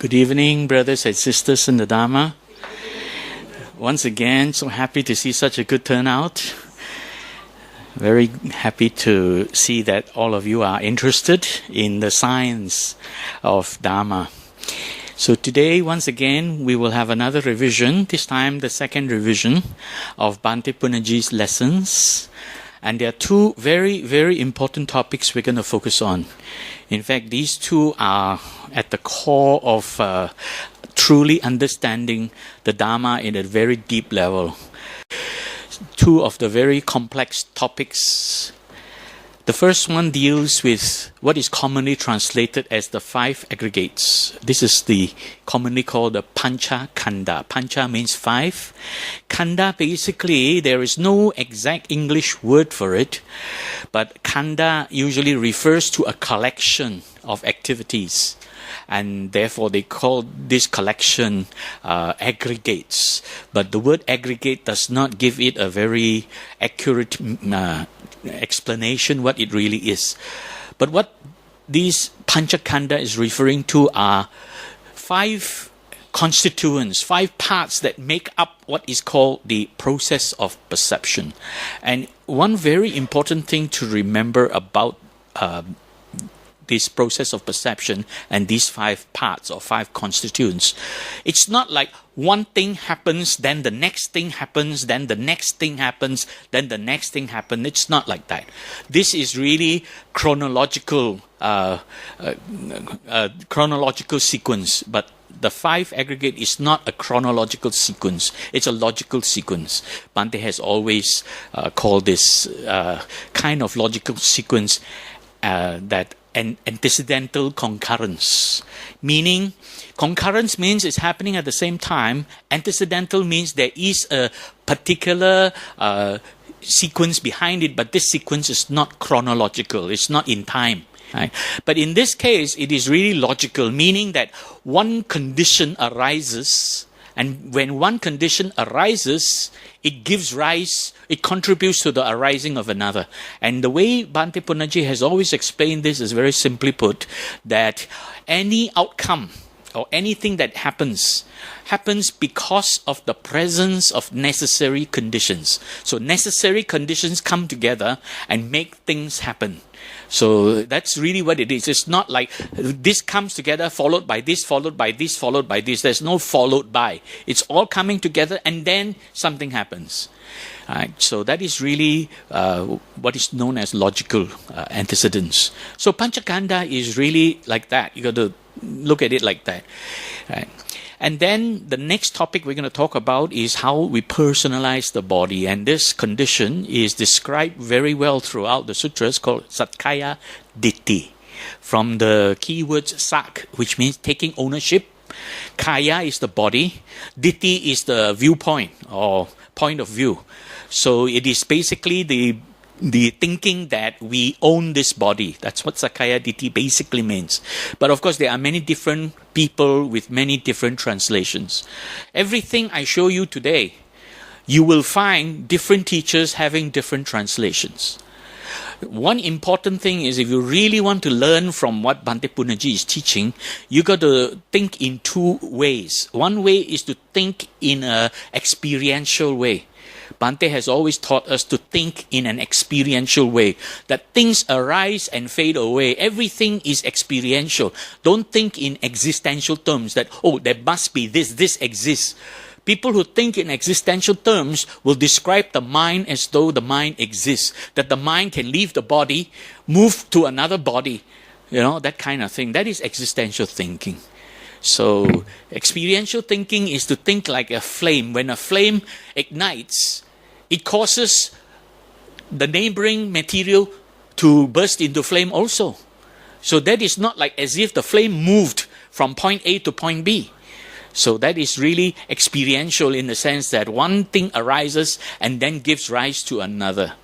Good evening, brothers and sisters in the Dharma. Once again, so happy to see such a good turnout. Very happy to see that all of you are interested in the science of Dharma. So today, once again, we will have another revision, this time the second revision of Bhante Punnaji's lessons. And there are two very, very important topics we're going to focus on. In fact, these two are at the core of truly understanding the Dharma in a very deep level. Two of the very complex topics. The first one deals with what is commonly translated as the 5 aggregates. This is the commonly called the Pañca-khandha. Pañca means 5. Khandha, basically, there is no exact English word for it, but khandha usually refers to a collection of activities. And therefore they call this collection aggregates. But the word aggregate does not give it a very accurate explanation what it really is. But what these Pañca-khandha is referring to are 5 constituents, 5 parts that make up what is called the process of perception. And one very important thing to remember about this process of perception and these 5 parts or 5 constituents. It's not like one thing happens, then the next thing happens, then the next thing happens, then the next thing happens. It's not like that. This is really chronological sequence, but the 5 aggregate is not a chronological sequence. It's a logical sequence. Bhante has always called this kind of logical sequence that an antecedental concurrence. Meaning, concurrence means it's happening at the same time. Antecedental means there is a particular sequence behind it, but this sequence is not chronological. It's not in time. Right? But in this case, it is really logical, meaning that one condition arises, and when one condition arises, it gives rise, it contributes to the arising of another. And the way Bhante Punnaji has always explained this is very simply put, that any outcome or anything that happens because of the presence of necessary conditions. So necessary conditions come together and make things happen. So that's really what it is. It's not like this comes together, followed by this, followed by this, followed by this. There's no followed by. It's all coming together and then something happens. Right? So that is really what is known as logical antecedents. So Pañca-khandha is really like that. You got to look at it like that. Right? And then the next topic we're going to talk about is how we personalize the body. And this condition is described very well throughout the sutras, called Sakkāya DT. From the keywords sak, which means taking ownership. Kaya is the body. Diṭṭhi is the viewpoint or point of view. So it is basically the thinking that we own this body. That's what Sakaya DT basically means. But of course, there are many different people with many different translations. Everything I show you today, you will find different teachers having different translations. One important thing is, if you really want to learn from what Bhante Punnaji is teaching, you got to think in 2 ways. One way is to think in an experiential way. Bhante has always taught us to think in an experiential way, that things arise and fade away. Everything is experiential. Don't think in existential terms that, oh, there must be this exists. People who think in existential terms will describe the mind as though the mind exists, that the mind can leave the body, move to another body, that kind of thing. That is existential thinking. So experiential thinking is to think like a flame. When a flame ignites, it causes the neighboring material to burst into flame also. So that is not like as if the flame moved from point A to point B. So that is really experiential in the sense that one thing arises and then gives rise to another.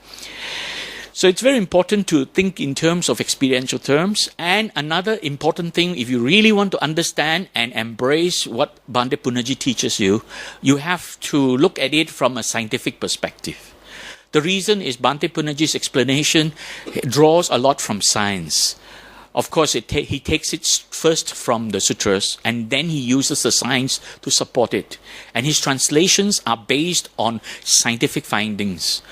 So it's very important to think in terms of experiential terms. And another important thing, if you really want to understand and embrace what Bhante Punnaji teaches you, you have to look at it from a scientific perspective. The reason is Bhante Punnaji's explanation draws a lot from science. Of course, he takes it first from the sutras, and then he uses the science to support it. And his translations are based on scientific findings.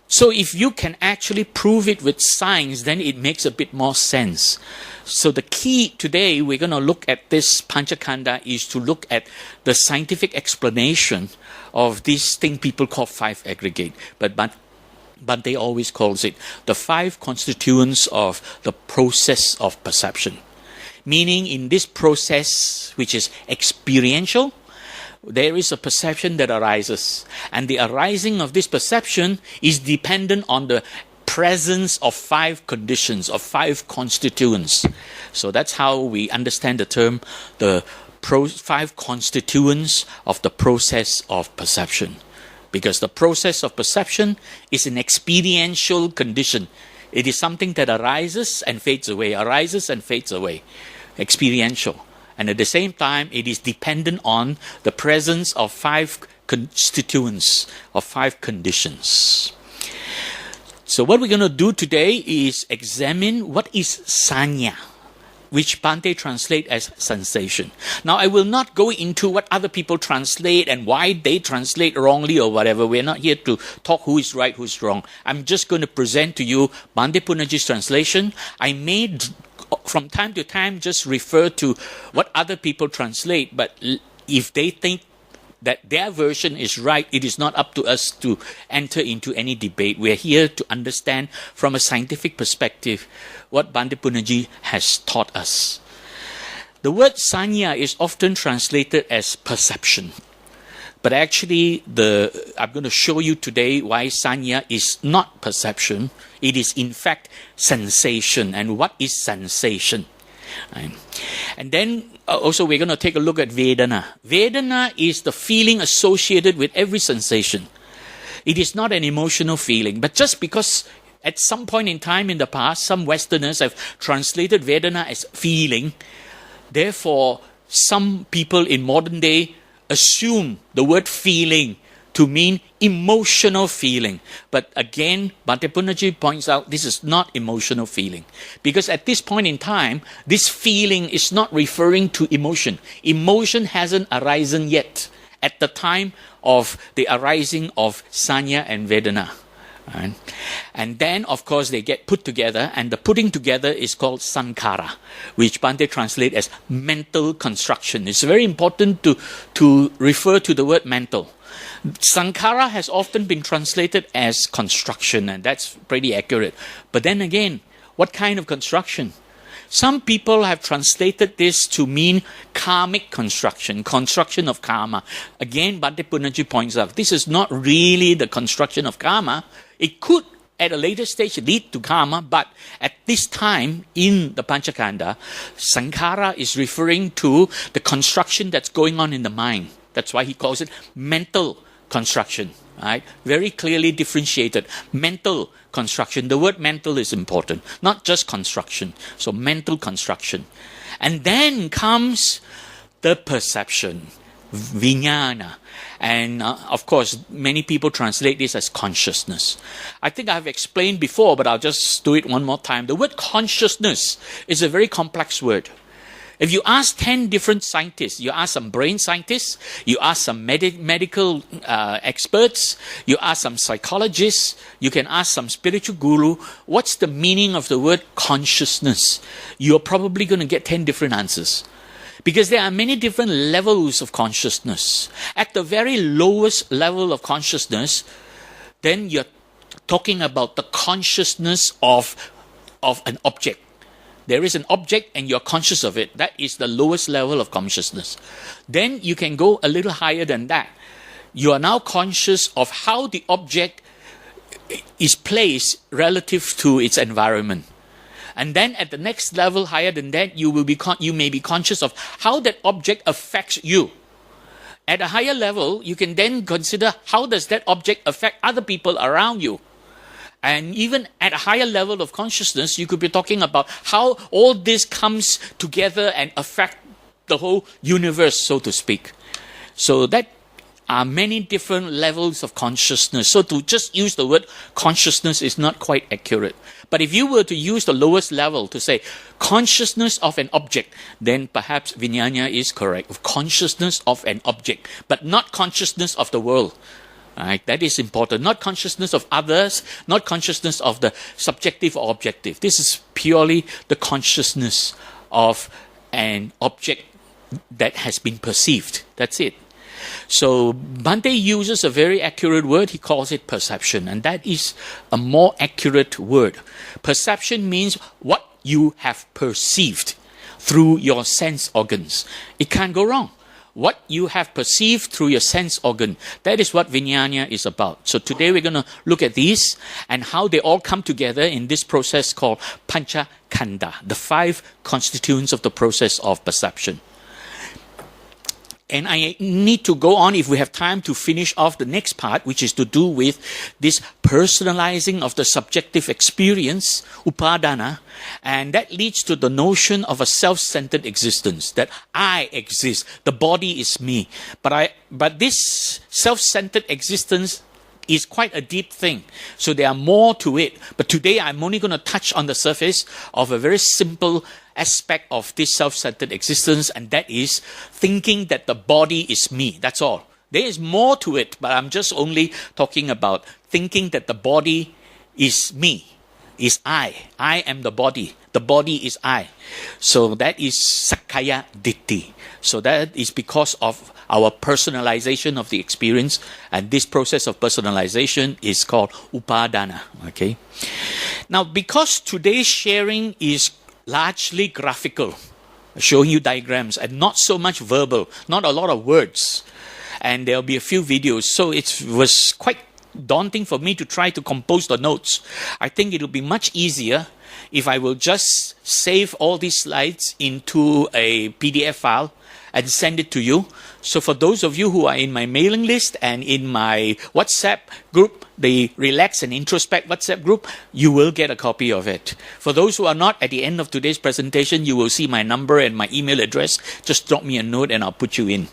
So if you can actually prove it with science, then it makes a bit more sense. So the key today, we're going to look at this Pañca-khandha, is to look at the scientific explanation of this thing people call 5 aggregate. But Bhante always calls it the 5 constituents of the process of perception. Meaning in this process, which is experiential, there is a perception that arises. And the arising of this perception is dependent on the presence of 5 conditions, of 5 constituents. So that's how we understand the term, the 5 constituents of the process of perception. Because the process of perception is an experiential condition. It is something that arises and fades away, arises and fades away. Experiential. And at the same time, it is dependent on the presence of 5 constituents, of 5 conditions. So what we're going to do today is examine what is sanya, which Bhante translate as sensation. Now, I will not go into what other people translate and why they translate wrongly or whatever. We're not here to talk who is right, who's wrong. I'm just going to present to you Bhante Punnaji's translation. I may, from time to time, just refer to what other people translate, but if they think that their version is right, it is not up to us to enter into any debate. We're here to understand from a scientific perspective what Bhante Punnaji has taught us. The word sanya is often translated as perception. But actually, I'm going to show you today why sanya is not perception. It is in fact sensation. And what is sensation? And then also we're going to take a look at Vedana. Vedana is the feeling associated with every sensation. It is not an emotional feeling. But just because at some point in time in the past, some Westerners have translated Vedana as feeling, therefore some people in modern day assume the word feeling to mean emotional feeling. But again, Bhante Punnaji points out this is not emotional feeling. Because at this point in time, this feeling is not referring to emotion. Emotion hasn't arisen yet at the time of the arising of sanya and vedana. Right? And then, of course, they get put together, and the putting together is called Sankara, which Bhante translates as mental construction. It's very important to refer to the word mental. Sankara has often been translated as construction, and that's pretty accurate. But then again, what kind of construction? Some people have translated this to mean karmic construction of karma. Again, Bhante Punnaji points out, this is not really the construction of karma. It could, at a later stage, lead to karma, but at this time in the Pañca-khandha, Sankara is referring to the construction that's going on in the mind. That's why he calls it mental construction. Right? Very clearly differentiated. Mental construction. The word mental is important, not just construction. So mental construction. And then comes the perception, vijnana. And of course, many people translate this as consciousness. I think I've explained before, but I'll just do it one more time. The word consciousness is a very complex word. If you ask 10 different scientists, you ask some brain scientists, you ask some medical experts, you ask some psychologists, you can ask some spiritual guru, what's the meaning of the word consciousness? You're probably going to get 10 different answers. Because there are many different levels of consciousness. At the very lowest level of consciousness, then you're talking about the consciousness of an object. There is an object and you're conscious of it. That is the lowest level of consciousness. Then you can go a little higher than that. You are now conscious of how the object is placed relative to its environment. And then at the next level higher than that, you may be conscious of how that object affects you. At a higher level, you can then consider how does that object affect other people around you. And even at a higher level of consciousness, you could be talking about how all this comes together and affect the whole universe, so to speak. So that are many different levels of consciousness. So to just use the word consciousness is not quite accurate. But if you were to use the lowest level to say consciousness of an object, then perhaps Vijnana is correct. Consciousness of an object, but not consciousness of the world. Right? That is important. Not consciousness of others, not consciousness of the subjective or objective. This is purely the consciousness of an object that has been perceived. That's it. So Bhante uses a very accurate word. He calls it perception, and that is a more accurate word. Perception means what you have perceived through your sense organs. It can't go wrong. What you have perceived through your sense organ, that is what Vijnana is about. So today we're going to look at these and how they all come together in this process called Pañca-khandha, the 5 constituents of the process of perception. And I need to go on, if we have time, to finish off the next part, which is to do with this personalizing of the subjective experience, upadana, and that leads to the notion of a self-centered existence, that I exist, the body is me. But this self-centered existence is quite a deep thing. So there are more to it. But today I'm only going to touch on the surface of a very simple aspect of this self-centered existence, and that is thinking that the body is me. That's all. There is more to it, but I'm just only talking about thinking that the body is me, is I. I am the body. The body is I. So that is Sakkāya DT. So that is because of our personalization of the experience, and this process of personalization is called upadana. Okay. Now, because today's sharing is largely graphical, showing you diagrams and not so much verbal, not a lot of words, and there'll be a few videos, so it was quite daunting for me to try to compose the notes. I think it'll be much easier if I will just save all these slides into a PDF file and send it to you. So for those of you who are in my mailing list and in my WhatsApp group, the Relax and Introspect WhatsApp group, you will get a copy of it. For those who are not, at the end of today's presentation, you will see my number and my email address. Just drop me a note and I'll put you in.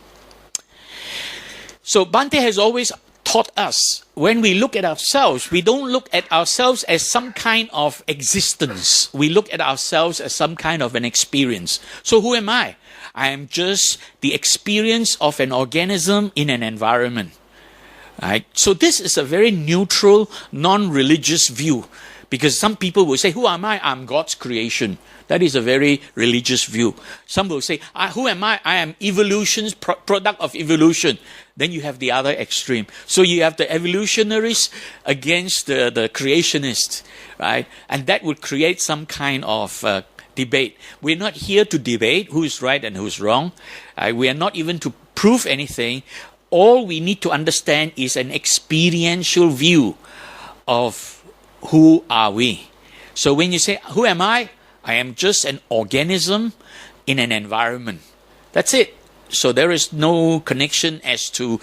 So Bhante has always taught us, when we look at ourselves, we don't look at ourselves as some kind of existence. We look at ourselves as some kind of an experience. So who am I? I am just the experience of an organism in an environment. Right? So this is a very neutral, non-religious view. Because some people will say, who am I? I'm God's creation. That is a very religious view. Some will say, who am I? I am evolution's product of evolution. Then you have the other extreme. So you have the evolutionists against the creationists. Right? And that would create some kind of debate. We're not here to debate who's right and who's wrong. We are not even to prove anything. All we need to understand is an experiential view of who are we. So when you say, who am I? I am just an organism in an environment. That's it. So there is no connection as to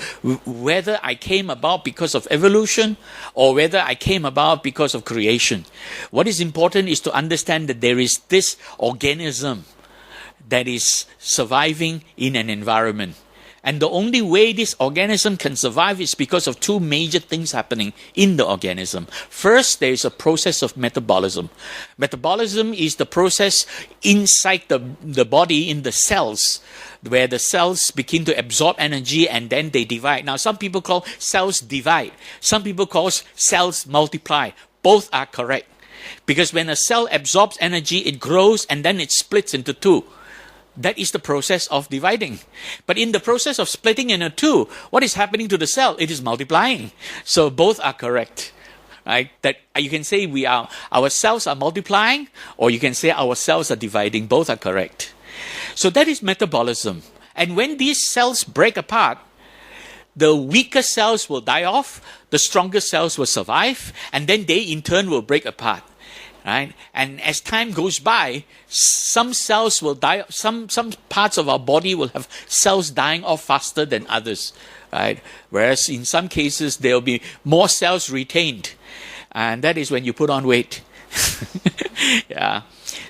whether I came about because of evolution or whether I came about because of creation. What is important is to understand that there is this organism that is surviving in an environment. And the only way this organism can survive is because of 2 major things happening in the organism. First, there is a process of metabolism. Metabolism is the process inside the body, in the cells, where the cells begin to absorb energy and then they divide. Now, some people call cells divide. Some people call cells multiply. Both are correct. Because when a cell absorbs energy, it grows and then it splits into 2. That is the process of dividing. But in the process of splitting into 2, what is happening to the cell? It is multiplying. So both are correct. Right? That you can say our cells are multiplying, or you can say our cells are dividing. Both are correct. So that is metabolism. And when these cells break apart, the weaker cells will die off, the stronger cells will survive, and then they in turn will break apart. Right? And as time goes by, some cells will die. Some parts of our body will have cells dying off faster than others. Right? Whereas in some cases, there will be more cells retained. And that is when you put on weight. Yeah.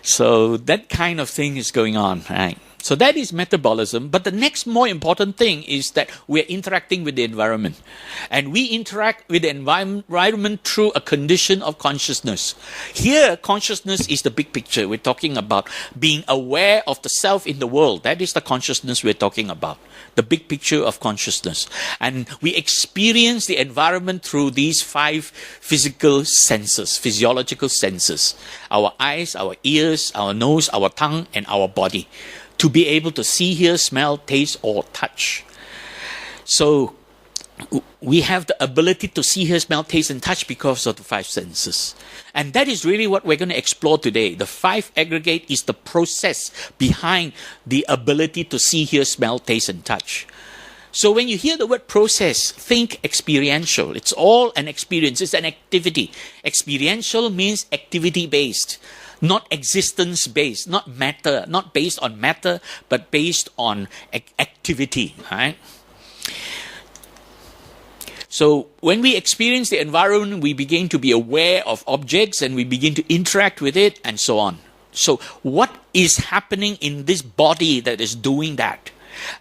So that kind of thing is going on. Right? So that is metabolism. But the next more important thing is that we're interacting with the environment. And we interact with the environment through a condition of consciousness. Here, consciousness is the big picture. We're talking about being aware of the self in the world. That is the consciousness we're talking about. The big picture of consciousness. And we experience the environment through these 5 physical senses, physiological senses. Our eyes, our ears, our nose, our tongue, and our body. To be able to see, hear, smell, taste, or touch. So we have the ability to see, hear, smell, taste, and touch because of the 5 senses. And that is really what we're going to explore today. The 5 aggregate is the process behind the ability to see, hear, smell, taste, and touch. So when you hear the word process, think experiential. It's all an experience. It's an activity. Experiential means activity-based. Not existence-based, not matter, not based on matter, but based on activity, right? So when we experience the environment, we begin to be aware of objects and we begin to interact with it and so on. So what is happening in this body that is doing that?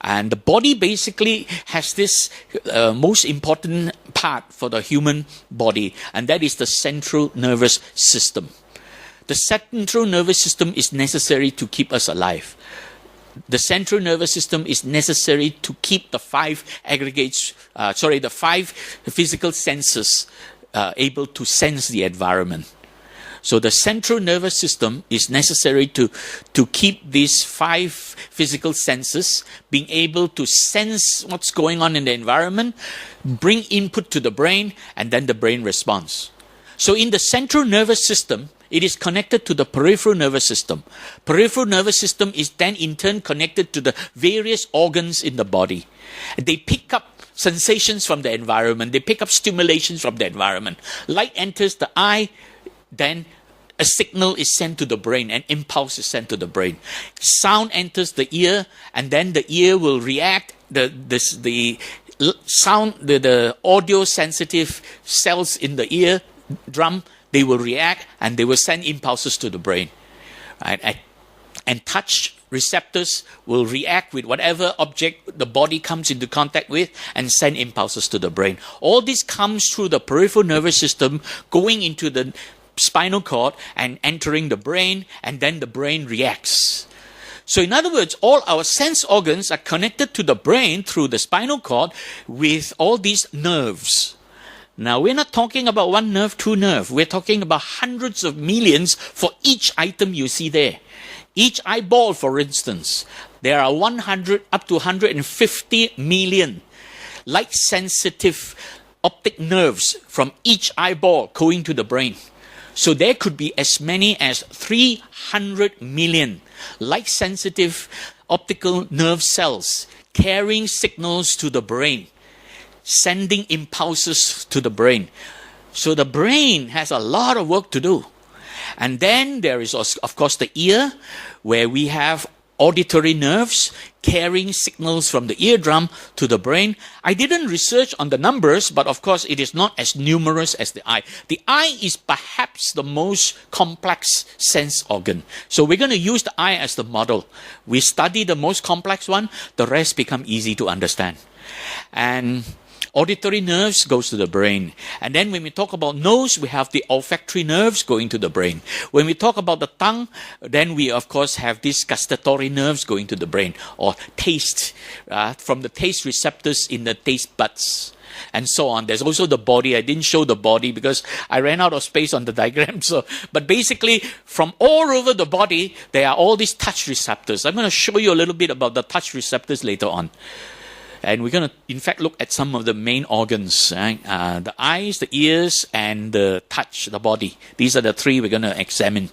And the body basically has this most important part for the human body, and that is the central nervous system. The central nervous system is necessary to keep us alive. The central nervous system is necessary to keep the 5 aggregates, the 5 physical senses able to sense the environment. So the central nervous system is necessary to keep these 5 physical senses being able to sense what's going on in the environment, bring input to the brain, and then the brain responds. So in the central nervous system, it is connected to the peripheral nervous system. Peripheral nervous system is then in turn connected to the various organs in the body. They pick up sensations from the environment. They pick up stimulations from the environment. Light enters the eye, then a signal is sent to the brain, an impulse is sent to the brain. Sound enters the ear, and then the ear will react. The audio sensitive cells in the ear drum, they will react and they will send impulses to the brain. Right? And touch receptors will react with whatever object the body comes into contact with and send impulses to the brain. All this comes through the peripheral nervous system, going into the spinal cord and entering the brain, and then the brain reacts. So in other words, all our sense organs are connected to the brain through the spinal cord with all these nerves. Now, we're not talking about 1 nerve, 2 nerve. We're talking about hundreds of millions for each item you see there. Each eyeball, for instance, there are 100 up to 150 million light-sensitive optic nerves from each eyeball going to the brain. So there could be as many as 300 million light-sensitive optical nerve cells carrying signals to the brain, sending impulses to the brain. So the brain has a lot of work to do. And then there is, of course, the ear, where we have auditory nerves carrying signals from the eardrum to the brain. I didn't research on the numbers, but of course it is not as numerous as the eye. The eye is perhaps the most complex sense organ. So we're going to use the eye as the model. We study the most complex one, the rest become easy to understand. And auditory nerves goes to the brain. And then when we talk about nose, we have the olfactory nerves going to the brain. When we talk about the tongue, then we of course have these gustatory nerves going to the brain, or taste, from the taste receptors in the taste buds, and so on. There's also the body. I didn't show the body because I ran out of space on the diagram. But basically, from all over the body, there are all these touch receptors. I'm going to show you a little bit about the touch receptors later on. And we're going to, in fact, look at some of the main organs, right? The eyes, the ears, and the touch, the body. These are the 3 we're going to examine.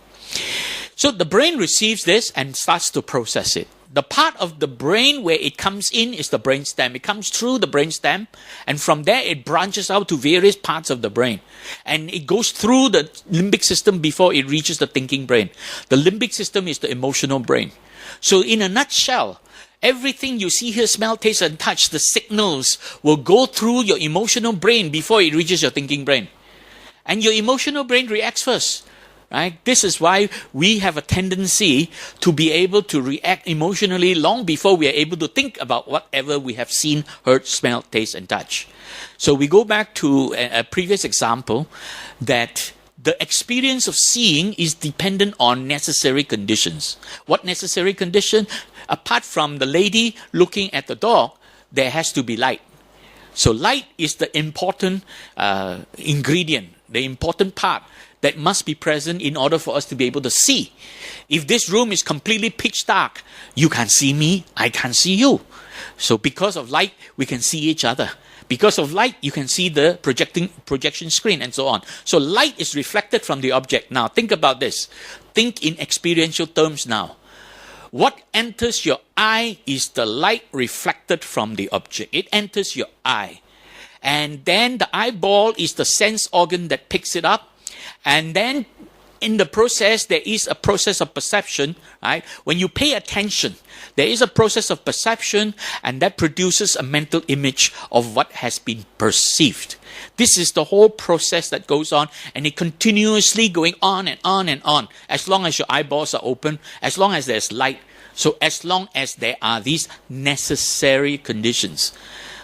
So the brain receives this and starts to process it. The part of the brain where it comes in is the brainstem. It comes through the brainstem, and from there it branches out to various parts of the brain. And it goes through the limbic system before it reaches the thinking brain. The limbic system is the emotional brain. So in a nutshell, everything you see, hear, smell, taste, and touch, the signals will go through your emotional brain before it reaches your thinking brain. And your emotional brain reacts first. Right? This is why we have a tendency to be able to react emotionally long before we are able to think about whatever we have seen, heard, smelled, taste, and touch. So we go back to a previous example that the experience of seeing is dependent on necessary conditions. What necessary condition? Apart from the lady looking at the dog, there has to be light. So light is the important ingredient, the important part that must be present in order for us to be able to see. If this room is completely pitch dark, you can't see me, I can't see you. So because of light, we can see each other. Because of light, you can see the projection screen and so on. So light is reflected from the object. Now think about this. Think in experiential terms now. What enters your eye is the light reflected from the object. It enters your eye. And then the eyeball is the sense organ that picks it up. And then in the process, there is a process of perception, right? When you pay attention, there is a process of perception, and that produces a mental image of what has been perceived. This is the whole process that goes on, and it continuously going on and on and on, as long as your eyeballs are open, as long as there's light, so as long as there are these necessary conditions.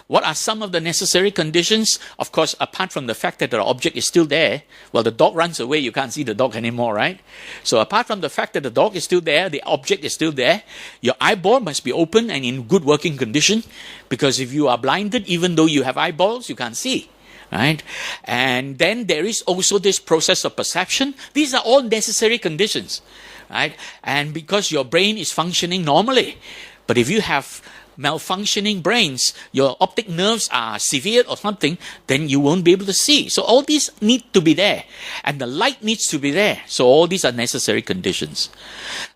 What are some of the necessary conditions? Of course, apart from the fact that the object is still there, well, the dog runs away, you can't see the dog anymore, right? So apart from the fact that the dog is still there, the object is still there, your eyeball must be open and in good working condition, because if you are blinded, even though you have eyeballs, you can't see, right? And then there is also this process of perception. These are all necessary conditions, right? And because your brain is functioning normally, but if you have malfunctioning brains, your optic nerves are severed or something, then you won't be able to see. So all these need to be there, and the light needs to be there. So all these are necessary conditions.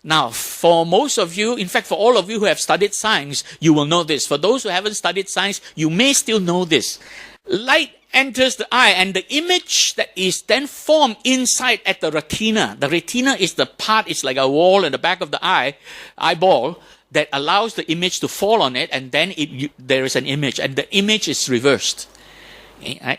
Now, for most of you, in fact, for all of you who have studied science, you will know this. For those who haven't studied science, you may still know this. Light enters the eye, and the image that is then formed inside at the retina. The retina is the part, it's like a wall in the back of the eyeball, that allows the image to fall on it, and then there is an image, and the image is reversed.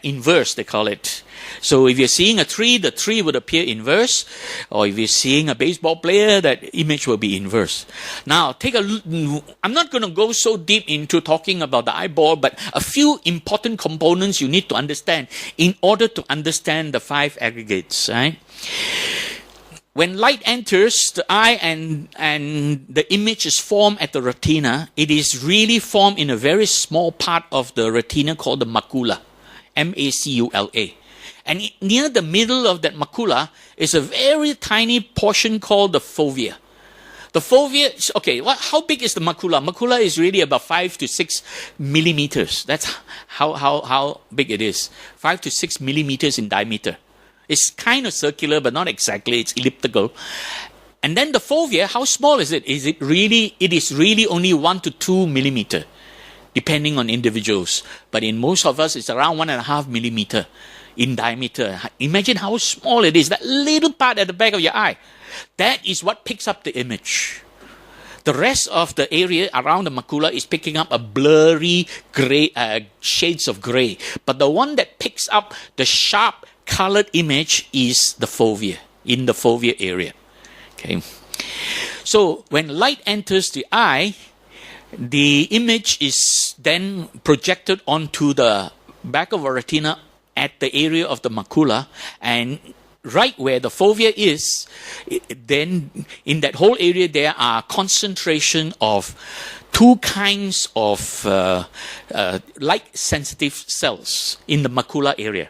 Inverse, they call it. So if you're seeing a tree, the tree would appear inverse, or if you're seeing a baseball player, that image will be inverse. Now, I'm not going to go so deep into talking about the eyeball, but a few important components you need to understand in order to understand the 5 aggregates, right? When light enters the eye and the image is formed at the retina, it is really formed in a very small part of the retina called the macula, M-A-C-U-L-A. And near the middle of that macula is a very tiny portion called the fovea. The fovea, okay, how big is the macula? Macula is really about 5 to 6 millimeters. That's how big it is. 5 to 6 millimeters in diameter. It's kind of circular, but not exactly. It's elliptical. And then the fovea, how small is it? It is really only 1 to 2 millimeter, depending on individuals. But in most of us, it's around 1.5 millimeter in diameter. Imagine how small it is, that little part at the back of your eye. That is what picks up the image. The rest of the area around the macula is picking up a blurry gray, shades of gray. But the one that picks up the sharp colored image is the fovea, in the fovea area. Okay. So when light enters the eye, the image is then projected onto the back of a retina at the area of the macula, and right where the fovea is, then in that whole area there are concentration of 2 kinds of light-sensitive cells in the macula area.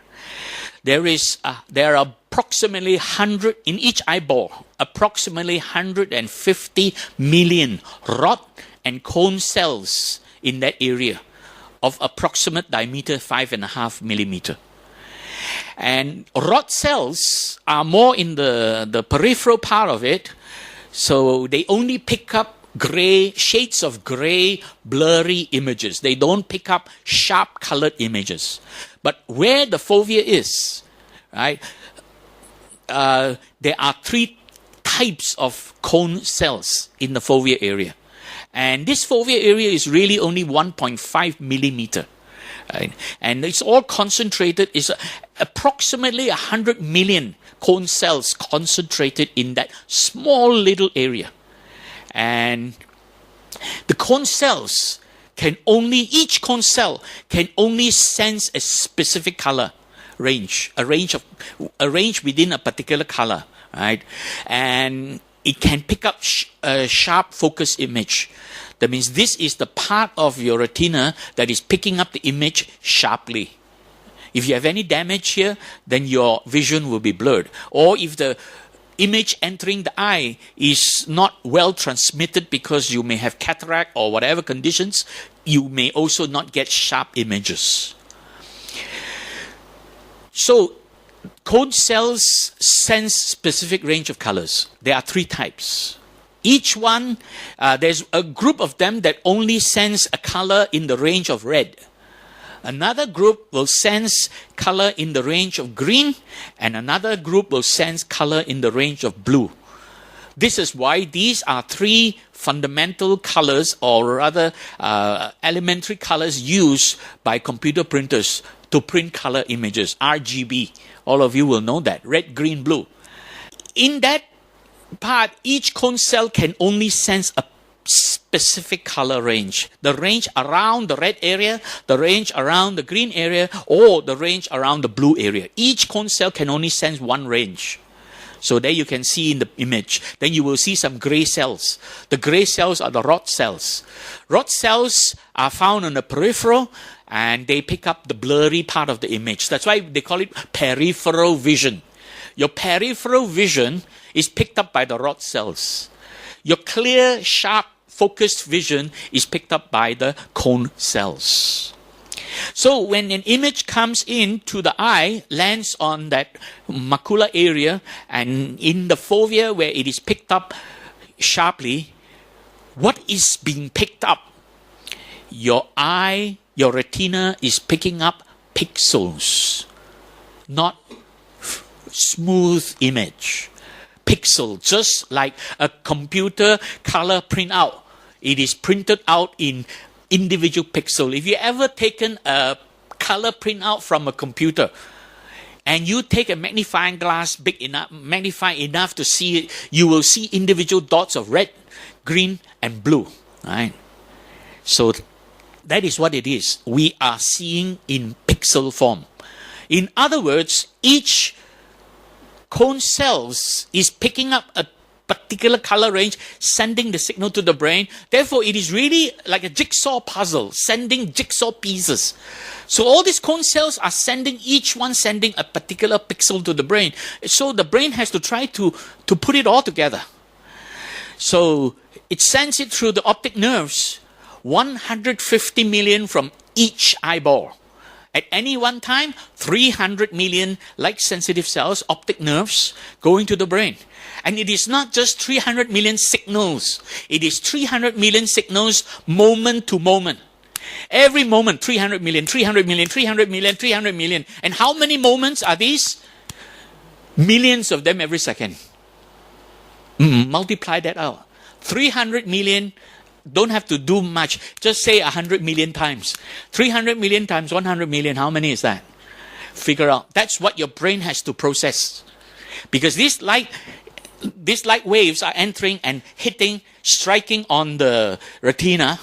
There are approximately 100 in each eyeball, approximately 150 million rod and cone cells in that area of approximate diameter 5.5 millimeter. And rod cells are more in the peripheral part of it, so they only pick up gray, shades of gray, blurry images. They don't pick up sharp colored images. But where the fovea is, right, there are 3 types of cone cells in the fovea area. And this fovea area is really only 1.5 millimeter. Right? And it's all concentrated. It's approximately 100 million cone cells concentrated in that small little area. And the cone cells each cone cell can only sense a specific color range, a range within a particular color, right? And it can pick up a sharp focus image. That means this is the part of your retina that is picking up the image sharply. If you have any damage here, then your vision will be blurred. Or if the image entering the eye is not well transmitted because you may have cataract or whatever conditions, you may also not get sharp images. So, cone cells sense specific range of colors. There are 3 types. Each one, there's a group of them that only sense a color in the range of red. Another group will sense color in the range of green, and another group will sense color in the range of blue. This is why these are 3 fundamental colors, or rather elementary colors used by computer printers to print color images, RGB. All of you will know that, red, green, blue. In that part, each cone cell can only sense a specific color range. The range around the red area, the range around the green area, or the range around the blue area. Each cone cell can only sense one range. So there you can see in the image. Then you will see some gray cells. The gray cells are the rod cells. Rod cells are found on the peripheral, and they pick up the blurry part of the image. That's why they call it peripheral vision. Your peripheral vision is picked up by the rod cells. Your clear, sharp, focused vision is picked up by the cone cells. So when an image comes into the eye, lands on that macula area, and in the fovea where it is picked up sharply, what is being picked up? Your eye, your retina is picking up pixels, not smooth image. Pixel, just like a computer color printout. It is printed out in individual pixel. If you ever taken a color printout from a computer and you take a magnifying glass big enough, magnify enough to see it, you will see individual dots of red, green, and blue. Right? So that is what it is. We are seeing in pixel form. In other words, each cone cells is picking up a particular color range, sending the signal to the brain. Therefore, it is really like a jigsaw puzzle, sending jigsaw pieces. So all these cone cells are each one sending a particular pixel to the brain. So the brain has to try to put it all together. So it sends it through the optic nerves, 150 million from each eyeball. At any one time, 300 million light-sensitive cells, optic nerves, going to the brain. And it is not just 300 million signals. It is 300 million signals moment to moment. Every moment, 300 million, 300 million, 300 million, 300 million. And how many moments are these? Millions of them every second. Multiply that out. 300 million. Don't have to do much. Just say 100 million times. 300 million times 100 million, how many is that? Figure out. That's what your brain has to process. Because these light waves are entering and hitting, striking on the retina,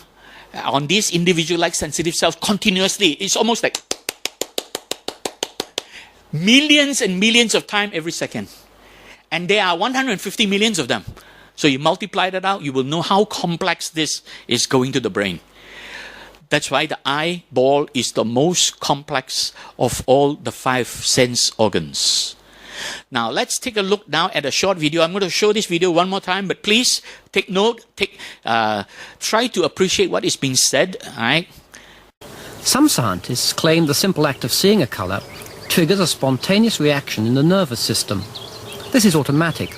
on these individual light sensitive cells continuously. It's almost like millions and millions of times every second. And there are 150 millions of them. So you multiply that out, you will know how complex this is going to the brain. That's why the eyeball is the most complex of all the 5 sense organs. Now let's take a look now at a short video. I'm going to show this video one more time, but please take note, try to appreciate what is being said. All right? Some scientists claim the simple act of seeing a colour triggers a spontaneous reaction in the nervous system. This is automatic.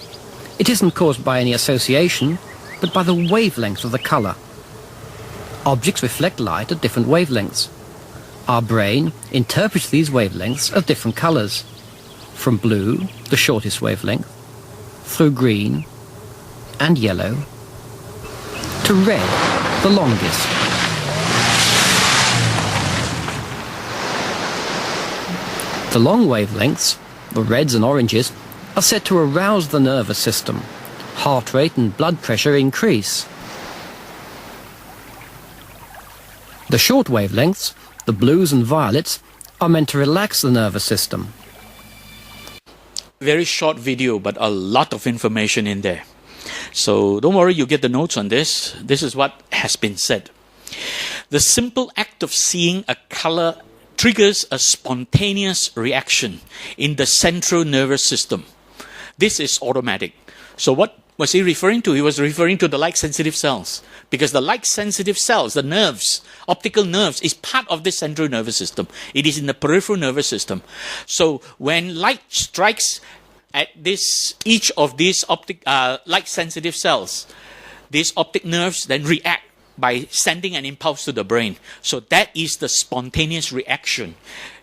It isn't caused by any association, but by the wavelength of the colour. Objects reflect light at different wavelengths. Our brain interprets these wavelengths as different colours, from blue, the shortest wavelength, through green and yellow, to red, the longest. The long wavelengths, the reds and oranges, are said to arouse the nervous system. Heart rate and blood pressure increase. The short wavelengths, the blues and violets, are meant to relax the nervous system. Very short video, but a lot of information in there. So don't worry, you get the notes on this. This is what has been said. The simple act of seeing a color triggers a spontaneous reaction in the central nervous system. This is automatic. So what was he referring to? He was referring to the light-sensitive cells. Because the light-sensitive cells, the nerves, optical nerves, is part of the central nervous system. It is in the peripheral nervous system. So when light strikes at each of these light-sensitive cells, these optic nerves then react by sending an impulse to the brain. So that is the spontaneous reaction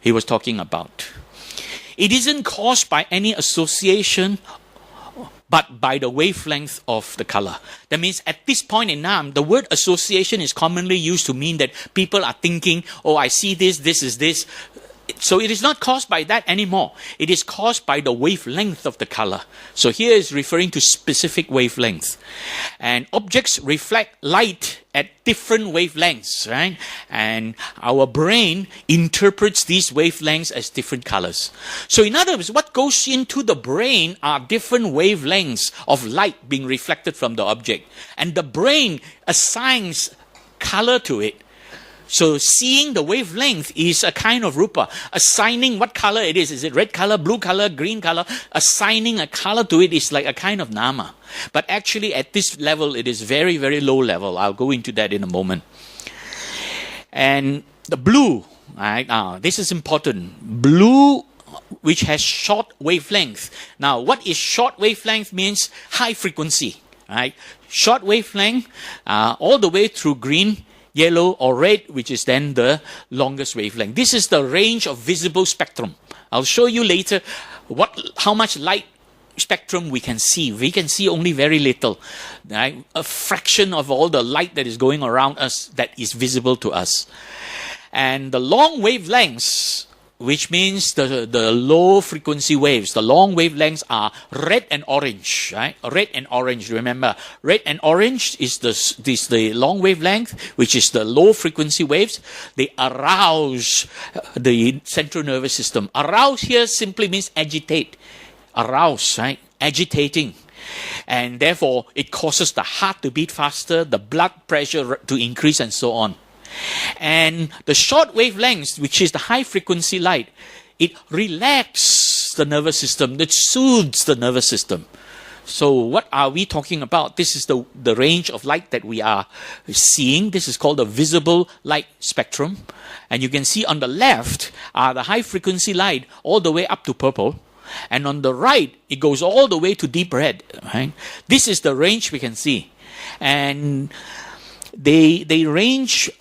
he was talking about. It isn't caused by any association, but by the wavelength of the color. That means at this point in time, the word association is commonly used to mean that people are thinking, oh, I see this, this is this. So it is not caused by that anymore. It is caused by the wavelength of the color. So here is referring to specific wavelengths. And objects reflect light at different wavelengths, right? And our brain interprets these wavelengths as different colors. So in other words, what goes into the brain are different wavelengths of light being reflected from the object. And the brain assigns color to it. So seeing the wavelength is a kind of rupa, assigning what color it is. Is it red color, blue color, green color? Assigning a color to it is like a kind of nama. But actually at this level, it is very, very low level. I'll go into that in a moment. And the blue, right? This is important. Blue, which has short wavelength. Now, what is short wavelength means? High frequency, right? Short wavelength, all the way through green, yellow or red, which is then the longest wavelength. This is the range of visible spectrum. I'll show you later how much light spectrum we can see. We can see only very little, right? A fraction of all the light that is going around us that is visible to us. And the long wavelengths, which means the low frequency waves. The long wavelengths are red and orange, right? Red and orange, remember. Red and orange is the long wavelength, which is the low frequency waves. They arouse the central nervous system. Arouse here simply means agitate. Arouse, right? Agitating. And therefore, it causes the heart to beat faster, the blood pressure to increase, and so on. And the short wavelengths, which is the high frequency light, it relaxes the nervous system, it soothes the nervous system. So what are we talking about? This is the range of light that we are seeing. This is called the visible light spectrum. And you can see on the left are the high frequency light all the way up to purple. And on the right, it goes all the way to deep red. Right? This is the range we can see. And they range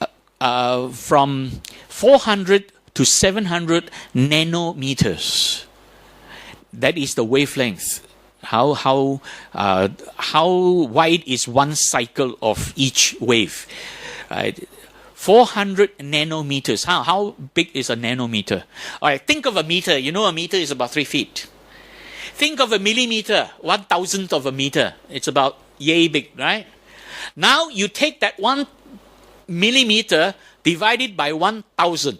from 400 to 700 nanometers. That is the wavelength. How wide is one cycle of each wave? Right? 400 nanometers. How big is a nanometer? All right, think of a meter. You know a meter is about 3 feet. Think of a millimeter, 1,000th of a meter. It's about yay big, right? Now you take that 1 millimeter divided by 1,000.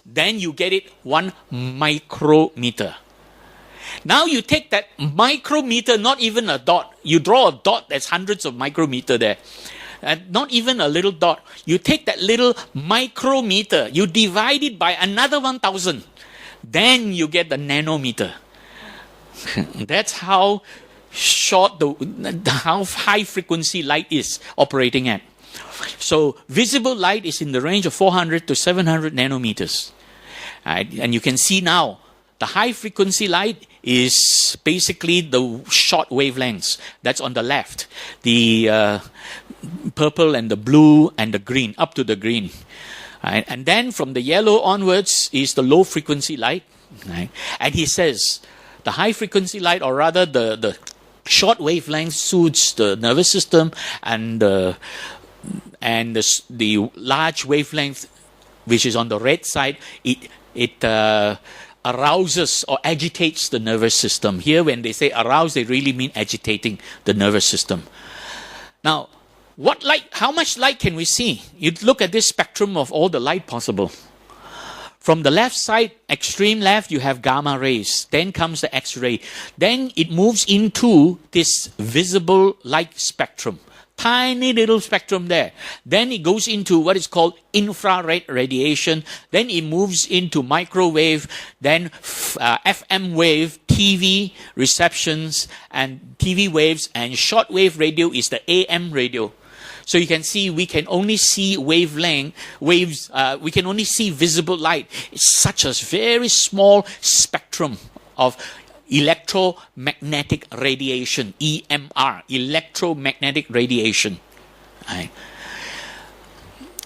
Then you get it 1 micrometer. Now you take that micrometer, not even a dot. You draw a dot that's hundreds of micrometer there. And not even a little dot. You take that little micrometer, you divide it by another 1,000. Then you get the nanometer. That's how short how high frequency light is operating at. So visible light is in the range of 400 to 700 nanometers. Right? And you can see now, the high frequency light is basically the short wavelengths. That's on the left. The purple and the blue and the green, up to the green. Right? And then from the yellow onwards is the low frequency light. Right? And he says, the high frequency light, or rather the short wavelength, soothes the nervous system, and the large wavelength, which is on the red side, it arouses or agitates the nervous system. Here, when they say arouse, they really mean agitating the nervous system. Now, what light? How much light can we see? You look at this spectrum of all the light possible. From the left side, extreme left, you have gamma rays. Then comes the X-ray. Then it moves into this visible light spectrum. Tiny little spectrum there. Then it goes into what is called infrared radiation. Then it moves into microwave, then FM wave, TV receptions, and TV waves, and shortwave radio is the AM radio. So you can see we can only see waves, we can only see visible light. It's such a very small spectrum of electromagnetic radiation, EMR, electromagnetic radiation. Right.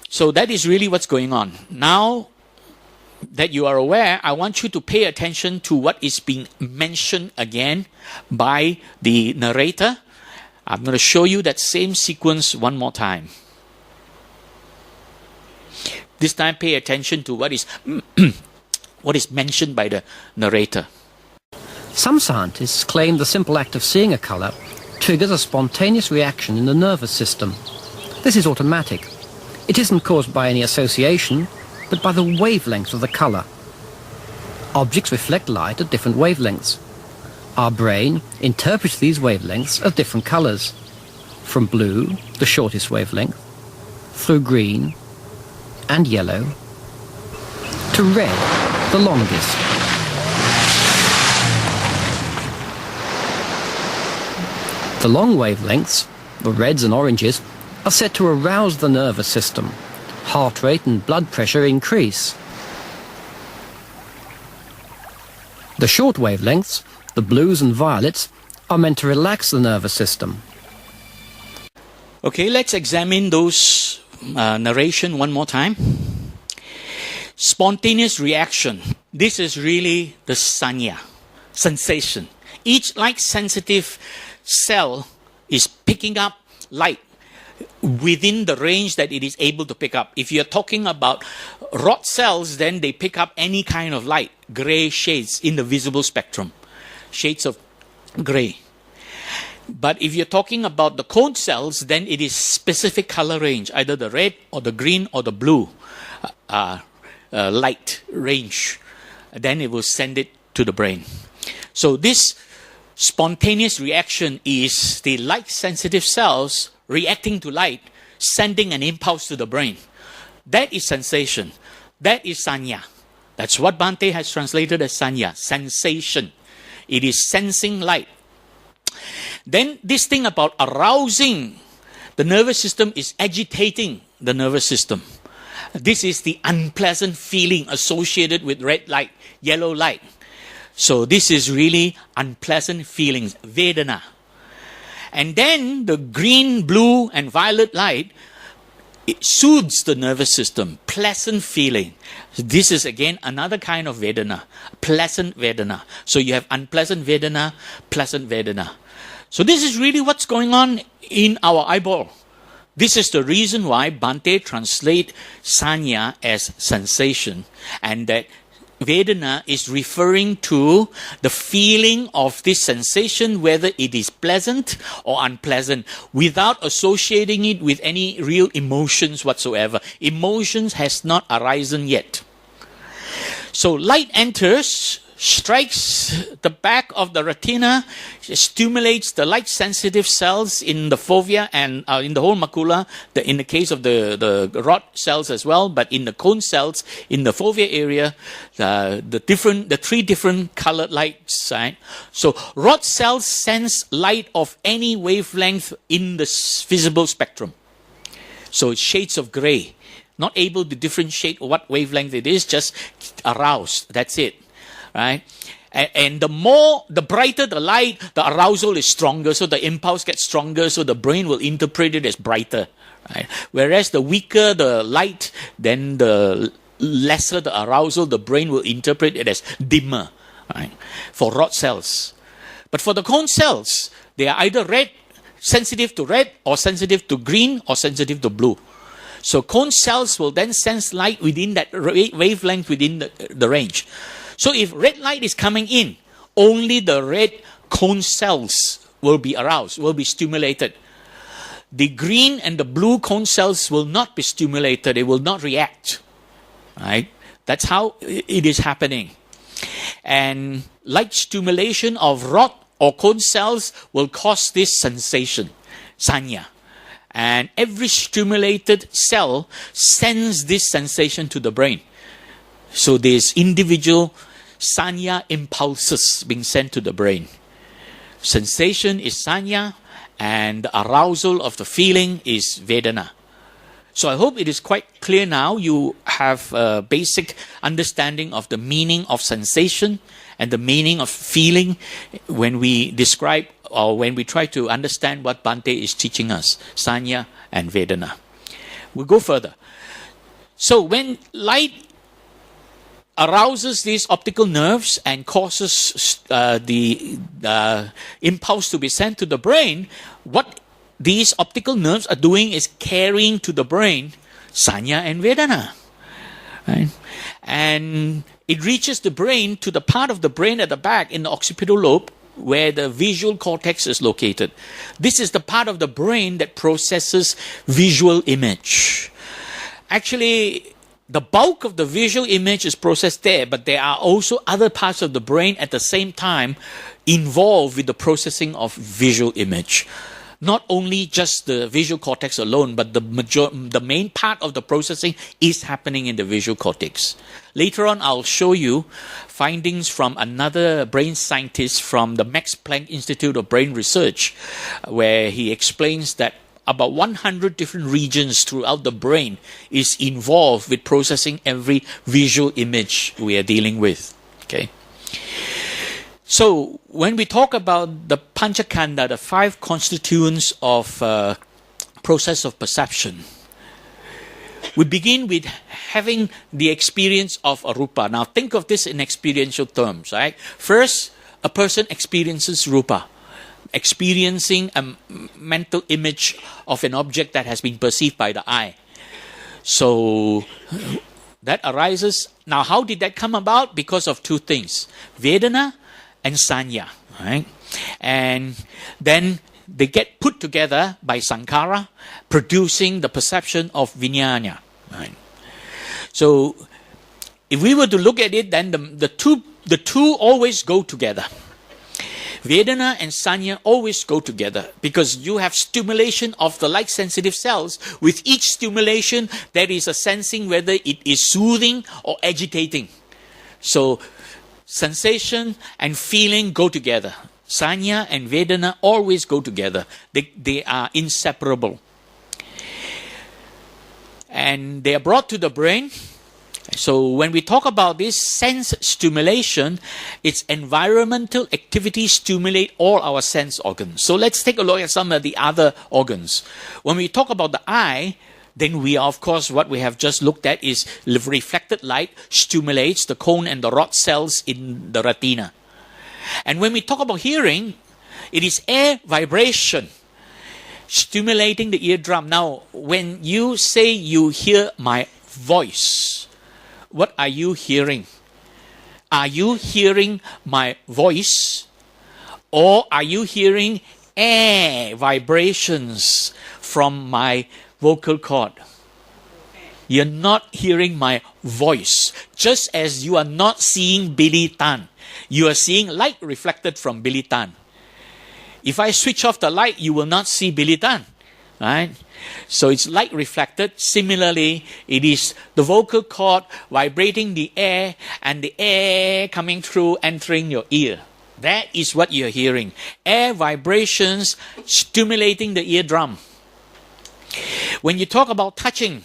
So that is really what's going on. Now that you are aware, I want you to pay attention to what is being mentioned again by the narrator. I'm going to show you that same sequence one more time. This time pay attention to what is what is mentioned by the narrator. Some scientists claim the simple act of seeing a colour triggers a spontaneous reaction in the nervous system. This is automatic. It isn't caused by any association, but by the wavelength of the colour. Objects reflect light at different wavelengths. Our brain interprets these wavelengths as different colours, from blue, the shortest wavelength, through green and yellow, to red, the longest. The long wavelengths, the reds and oranges, are said to arouse the nervous system. Heart rate and blood pressure increase. The short wavelengths, the blues and violets, are meant to relax the nervous system. Okay, let's examine those narration one more time. Spontaneous reaction. This is really the sanya, sensation. Each light-sensitive cell is picking up light within the range that it is able to pick up. If you're talking about rod cells, then they pick up any kind of light, gray shades in the visible spectrum, shades of gray. But if you're talking about the cone cells, then it is specific color range, either the red or the green or the blue light range. Then it will send it to the brain. So this spontaneous reaction is the light-sensitive cells reacting to light, sending an impulse to the brain. That is sensation. That is sanya. That's what Bhante has translated as sanya, sensation. It is sensing light. Then this thing about arousing the nervous system is agitating the nervous system. This is the unpleasant feeling associated with red light, yellow light. So this is really unpleasant feelings, Vedana. And then the green, blue and violet light, it soothes the nervous system, pleasant feeling. This is again another kind of Vedana, pleasant Vedana. So you have unpleasant Vedana, pleasant Vedana. So this is really what's going on in our eyeball. This is the reason why Bhante translate sanya as sensation, and that Vedana is referring to the feeling of this sensation, whether it is pleasant or unpleasant, without associating it with any real emotions whatsoever. Emotions has not arisen yet. So light enters, strikes the back of the retina, stimulates the light-sensitive cells in the fovea and in the whole macula, in the case of the rod cells as well, but in the cone cells, in the fovea area, the three different colored lights. Right? So rod cells sense light of any wavelength in the visible spectrum. So it's shades of gray. Not able to differentiate what wavelength it is, just aroused. That's it. Right? And the brighter the light, the arousal is stronger, so the impulse gets stronger, so the brain will interpret it as brighter. Right? Whereas the weaker the light, then the lesser the arousal, the brain will interpret it as dimmer. Right? For rod cells. But for the cone cells, they are either red, sensitive to red, or sensitive to green, or sensitive to blue. So cone cells will then sense light within that wavelength within the range. So if red light is coming in, only the red cone cells will be aroused, will be stimulated. The green and the blue cone cells will not be stimulated, they will not react. Right? That's how it is happening. And light stimulation of rod or cone cells will cause this sensation, sanya. And every stimulated cell sends this sensation to the brain. So there's individual sanya impulses being sent to the brain. Sensation is sanya, and the arousal of the feeling is vedana. So I hope it is quite clear now. You have a basic understanding of the meaning of sensation and the meaning of feeling when we describe or when we try to understand what Bhante is teaching us, sanya and vedana. We'll go further. So when light arouses these optical nerves and causes the impulse to be sent to the brain, what these optical nerves are doing is carrying to the brain sanya and vedana. Right? And it reaches the brain to the part of the brain at the back in the occipital lobe where the visual cortex is located. This is the part of the brain that processes visual image. Actually, the bulk of the visual image is processed there, but there are also other parts of the brain at the same time involved with the processing of visual image. Not only just the visual cortex alone, but the main part of the processing is happening in the visual cortex. Later on, I'll show you findings from another brain scientist from the Max Planck Institute of Brain Research, where he explains that about 100 different regions throughout the brain is involved with processing every visual image we are dealing with. Okay. So when we talk about the Pañca-khandha, the 5 constituents of process of perception, we begin with having the experience of a rupa. Now think of this in experiential terms, right? First, a person experiences rupa, experiencing a mental image of an object that has been perceived by the eye. So that arises. Now how did that come about? Because of 2 things, Vedana and sanya, right? And then they get put together by Shankara, producing the perception of vijnana, right? So if we were to look at it, then the two always go together. Vedana and sanya always go together because you have stimulation of the light sensitive cells. With each stimulation, there is a sensing whether it is soothing or agitating. So sensation and feeling go together. Sanya and Vedana always go together. They are inseparable. And they are brought to the brain. So when we talk about this sense stimulation, its environmental activities stimulate all our sense organs. So let's take a look at some of the other organs. When we talk about the eye, then we are, of course, what we have just looked at is reflected light stimulates the cone and the rod cells in the retina. And when we talk about hearing, it is air vibration stimulating the eardrum. Now, when you say you hear my voice, what are you hearing? Are you hearing my voice? Or are you hearing air vibrations from my vocal cord? You're not hearing my voice. Just as you are not seeing Billy Tan. You are seeing light reflected from Billy Tan. If I switch off the light, you will not see Billy Tan. Right? So it's light reflected. Similarly, it is the vocal cord vibrating the air and the air coming through, entering your ear. That is what you're hearing. Air vibrations stimulating the eardrum. When you talk about touching,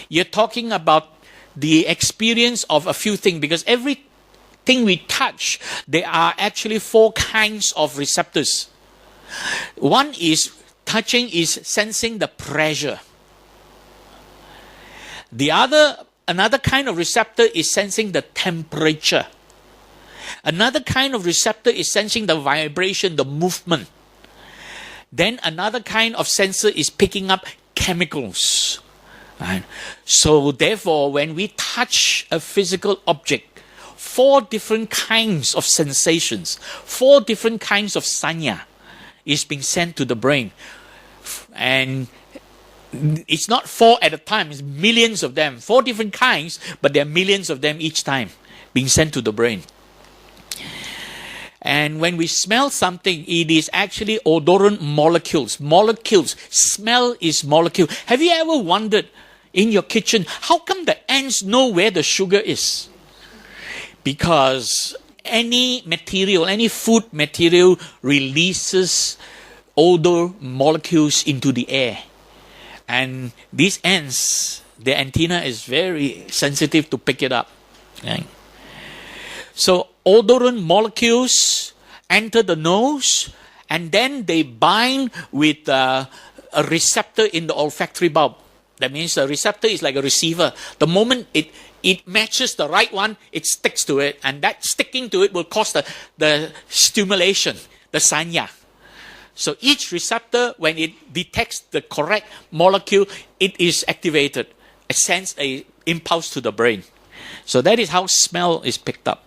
you're talking about the experience of a few things, because everything we touch, there are actually 4 kinds of receptors. One is touching is sensing the pressure. Another kind of receptor is sensing the temperature. Another kind of receptor is sensing the vibration, the movement. Then another kind of sensor is picking up chemicals. Right? So therefore, when we touch a physical object, 4 different kinds of sensations, 4 different kinds of sanya is being sent to the brain. And it's not 4 at a time, it's millions of them. 4 different kinds, but there are millions of them each time being sent to the brain. And when we smell something, it is actually odorant molecules. Molecules. Smell is molecule. Have you ever wondered in your kitchen, how come the ants know where the sugar is? Because any material, any food material releases odor molecules into the air. And these ants, their antenna is very sensitive to pick it up. Right? So odorant molecules enter the nose, and then they bind with a receptor in the olfactory bulb. That means the receptor is like a receiver. The moment it matches the right one, it sticks to it, and that sticking to it will cause the stimulation, the sanya. So each receptor, when it detects the correct molecule, it is activated. It sends an impulse to the brain. So that is how smell is picked up.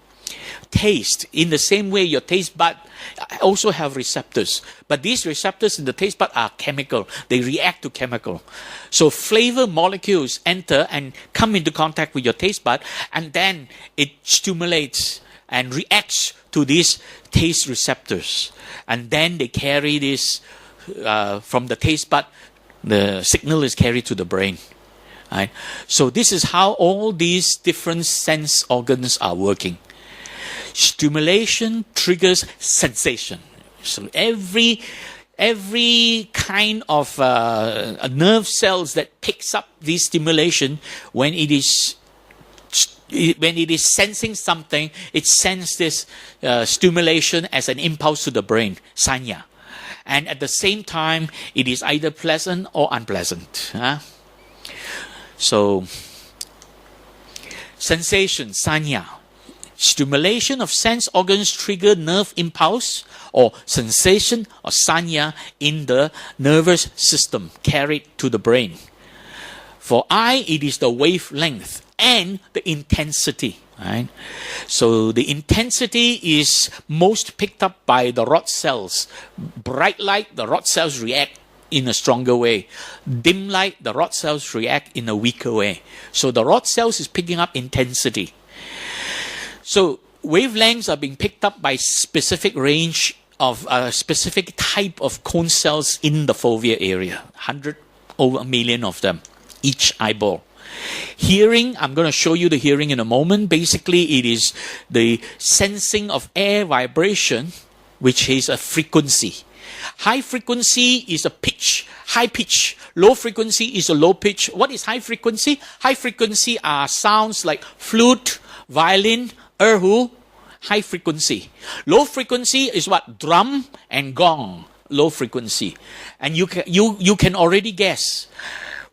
Taste, in the same way your taste bud also have receptors. But these receptors in the taste bud are chemical. They react to chemical. So flavor molecules enter and come into contact with your taste bud, and then it stimulates and reacts to these taste receptors. And then they carry this from the taste bud, the signal is carried to the brain. Right? So this is how all these different sense organs are working. Stimulation triggers sensation. So every kind of nerve cells that picks up this stimulation, when it is sensing something, it sends this stimulation as an impulse to the brain, sanya. And at the same time, it is either pleasant or unpleasant. So, sensation, sanya. Stimulation of sense organs trigger nerve impulse or sensation or sanya in the nervous system carried to the brain. For eye, it is the wavelength and the intensity. Right? So the intensity is most picked up by the rod cells. Bright light, the rod cells react in a stronger way. Dim light, the rod cells react in a weaker way. So the rod cells is picking up intensity. So wavelengths are being picked up by specific range of specific type of cone cells in the fovea area. 100 over a million of them, each eyeball. Hearing, I'm going to show you the hearing in a moment. Basically, it is the sensing of air vibration, which is a frequency. High frequency is a pitch, high pitch. Low frequency is a low pitch. What is high frequency? High frequency are sounds like flute, violin, erhu, high frequency. Low frequency is what? Drum and gong, low frequency. And you can already guess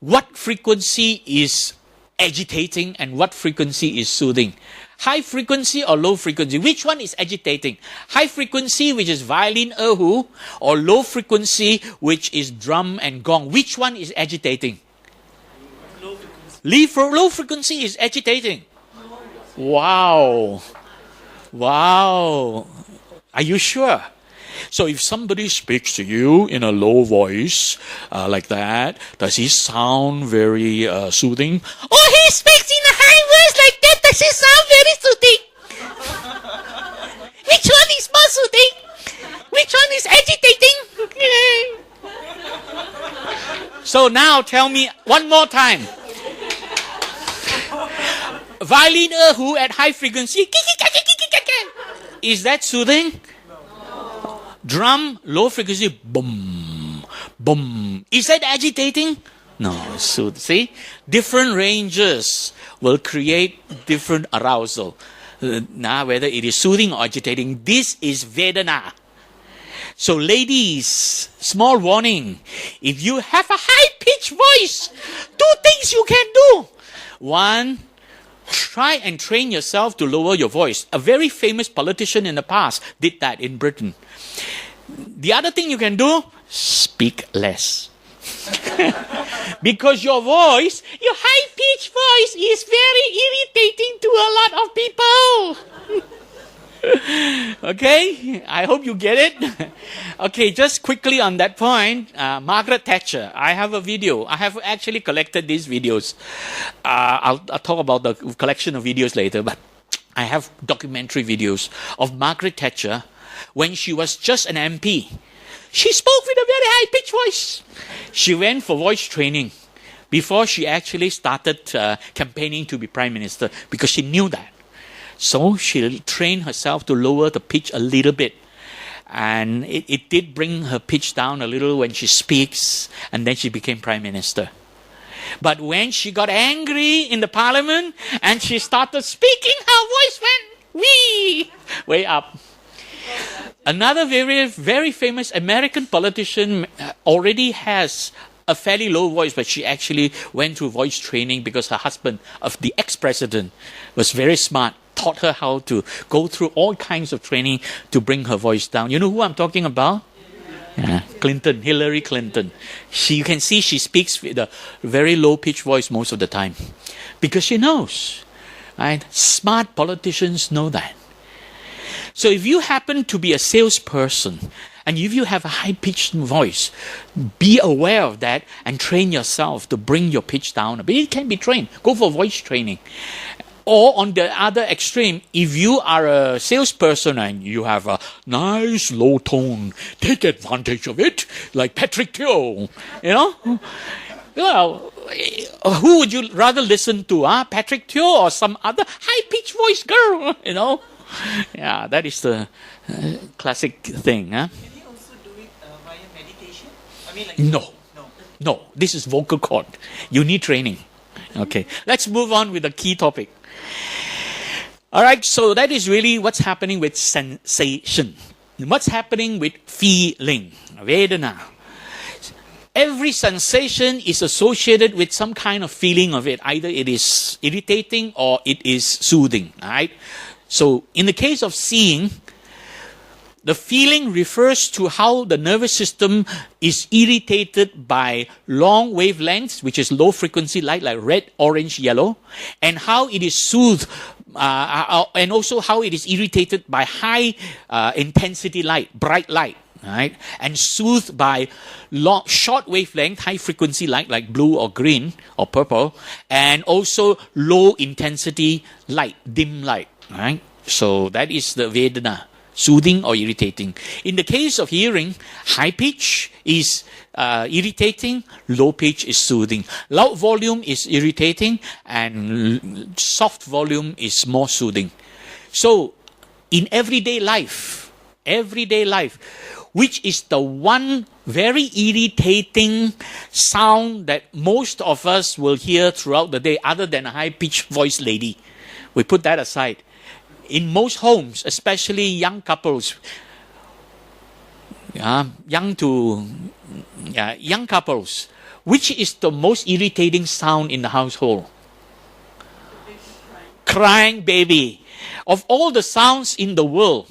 what frequency is agitating and what frequency is soothing. High frequency or low frequency? Which one is agitating? High frequency, which is violin, erhu, or low frequency, which is drum and gong? Which one is agitating? Low frequency. Low frequency is agitating. Wow. Wow. Are you sure? So if somebody speaks to you in a low voice like that, does he sound very soothing? Oh, he speaks in a high voice like that. Does he sound very soothing? Which one is more soothing? Which one is agitating? So now tell me one more time. Violin erhu at high frequency. Is that soothing? No. Drum, low frequency. Boom, boom. Is that agitating? No, it's soothing. See? Different ranges will create different arousal. Now, whether it is soothing or agitating, this is Vedana. So ladies, small warning. If you have a high-pitched voice, 2 things you can do. 1, try and train yourself to lower your voice. A very famous politician in the past did that in Britain. The other thing you can do, speak less. Because your voice, your high high-pitched voice is very irritating to a lot of people. Okay, I hope you get it. Okay, just quickly on that point, Margaret Thatcher. I have a video. I have actually collected these videos. I'll talk about the collection of videos later, but I have documentary videos of Margaret Thatcher when she was just an MP. She spoke with a very high-pitched voice. She went for voice training before she actually started campaigning to be Prime Minister because she knew that. So she trained herself to lower the pitch a little bit. And it did bring her pitch down a little when she speaks, and then she became Prime Minister. But when she got angry in the Parliament and she started speaking, her voice went way up. Another very, very famous American politician already has a fairly low voice, but she actually went through voice training because her husband, of the ex-president, was very smart, taught her how to go through all kinds of training to bring her voice down. You know who I'm talking about? Yeah, Hillary Clinton. You can see she speaks with a very low-pitched voice most of the time because she knows. Right? Smart politicians know that. So if you happen to be a salesperson and if you have a high-pitched voice, be aware of that and train yourself to bring your pitch down a bit. It can be trained. Go for voice training. Or on the other extreme, if you are a salesperson and you have a nice low tone, take advantage of it, like Patrick Teo, you know? Well, who would you rather listen to, Patrick Teo or some other high-pitched voice girl, you know? Yeah, that is the classic thing. Can you also do it via meditation? I mean, like No, this is vocal cord. You need training. Okay, let's move on with the key topic. All right, so that is really what's happening with sensation. What's happening with feeling, Vedana. Every sensation is associated with some kind of feeling of it. Either it is irritating or it is soothing. All right. So in the case of seeing, the feeling refers to how the nervous system is irritated by long wavelengths, which is low frequency light like red, orange, yellow, and how it is soothed, and also how it is irritated by high intensity light, bright light, right? And soothed by short wavelength, high frequency light like blue or green or purple, and also low intensity light, dim light, right? So that is the Vedana. Soothing or irritating. In the case of hearing, high pitch is irritating, low pitch is soothing. Loud volume is irritating and soft volume is more soothing. So in everyday life, which is the one very irritating sound that most of us will hear throughout the day other than a high-pitched voice lady. We put that aside. In most homes, especially young couples, young couples, which is the most irritating sound in the household? Crying baby. Of all the sounds in the world,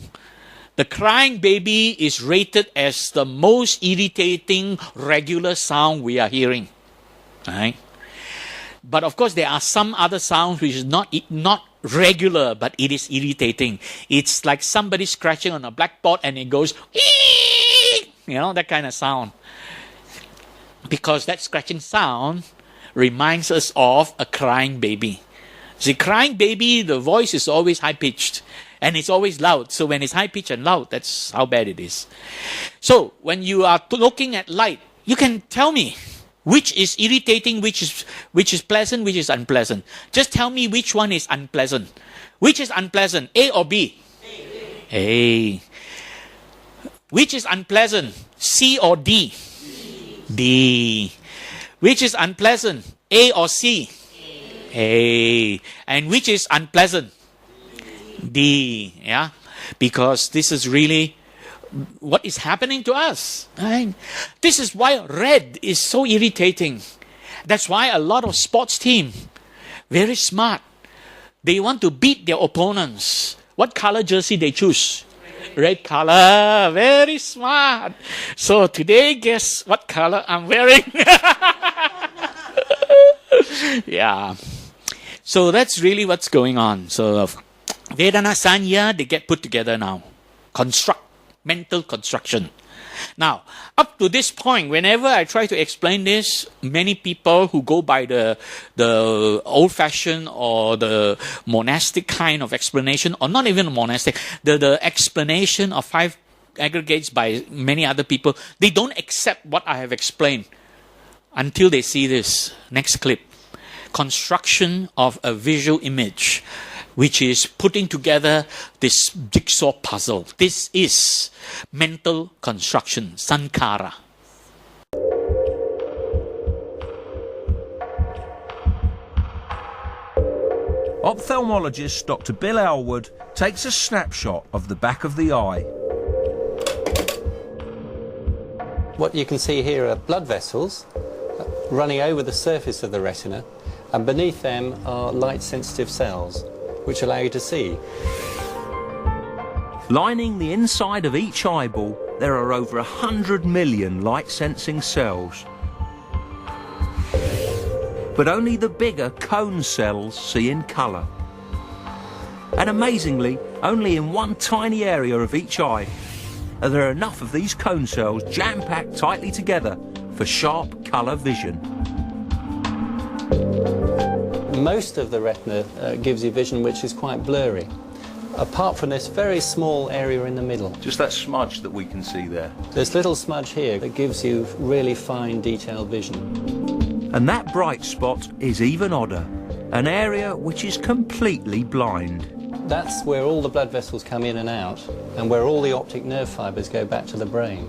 the crying baby is rated as the most irritating regular sound we are hearing. Right? But of course, there are some other sounds which is not regular, but it is irritating. It's like somebody scratching on a blackboard and it goes, you know, that kind of sound. Because that scratching sound reminds us of a crying baby. See, crying baby, the voice is always high-pitched and it's always loud. So when it's high-pitched and loud, that's how bad it is. So when you are looking at light, you can tell me which is irritating, which is pleasant, which is unpleasant. Just tell me which one is unpleasant. Which is unpleasant, A or B? A. Which is unpleasant, C or D? D. Which is unpleasant, A or C? A. And which is unpleasant? D. Yeah? Because this is really what is happening to us. Right? This is why red is so irritating. That's why a lot of sports teams, very smart, they want to beat their opponents. What color jersey they choose? Red color. Very smart. So today, guess what color I'm wearing? Yeah. So that's really what's going on. So Vedana, Sanya, they get put together now. Mental construction. Now, up to this point, whenever I try to explain this, many people who go by the old-fashioned or the monastic kind of explanation, or not even monastic, the explanation of 5 aggregates by many other people, they don't accept what I have explained until they see this next clip. Construction of a visual image, which is putting together this jigsaw puzzle. This is mental construction, Sankara. Ophthalmologist Dr. Bill Elwood takes a snapshot of the back of the eye. What you can see here are blood vessels running over the surface of the retina, and beneath them are light-sensitive cells, which allow you to see. Lining the inside of each eyeball, there are over 100 million light-sensing cells. But only the bigger cone cells see in colour. And amazingly, only in one tiny area of each eye are there enough of these cone cells jam-packed tightly together for sharp colour vision. Most of the retina gives you vision which is quite blurry, apart from this very small area in the middle. Just that smudge that we can see there. This little smudge here that gives you really fine, detailed vision. And that bright spot is even odder, an area which is completely blind. That's where all the blood vessels come in and out, and where all the optic nerve fibres go back to the brain.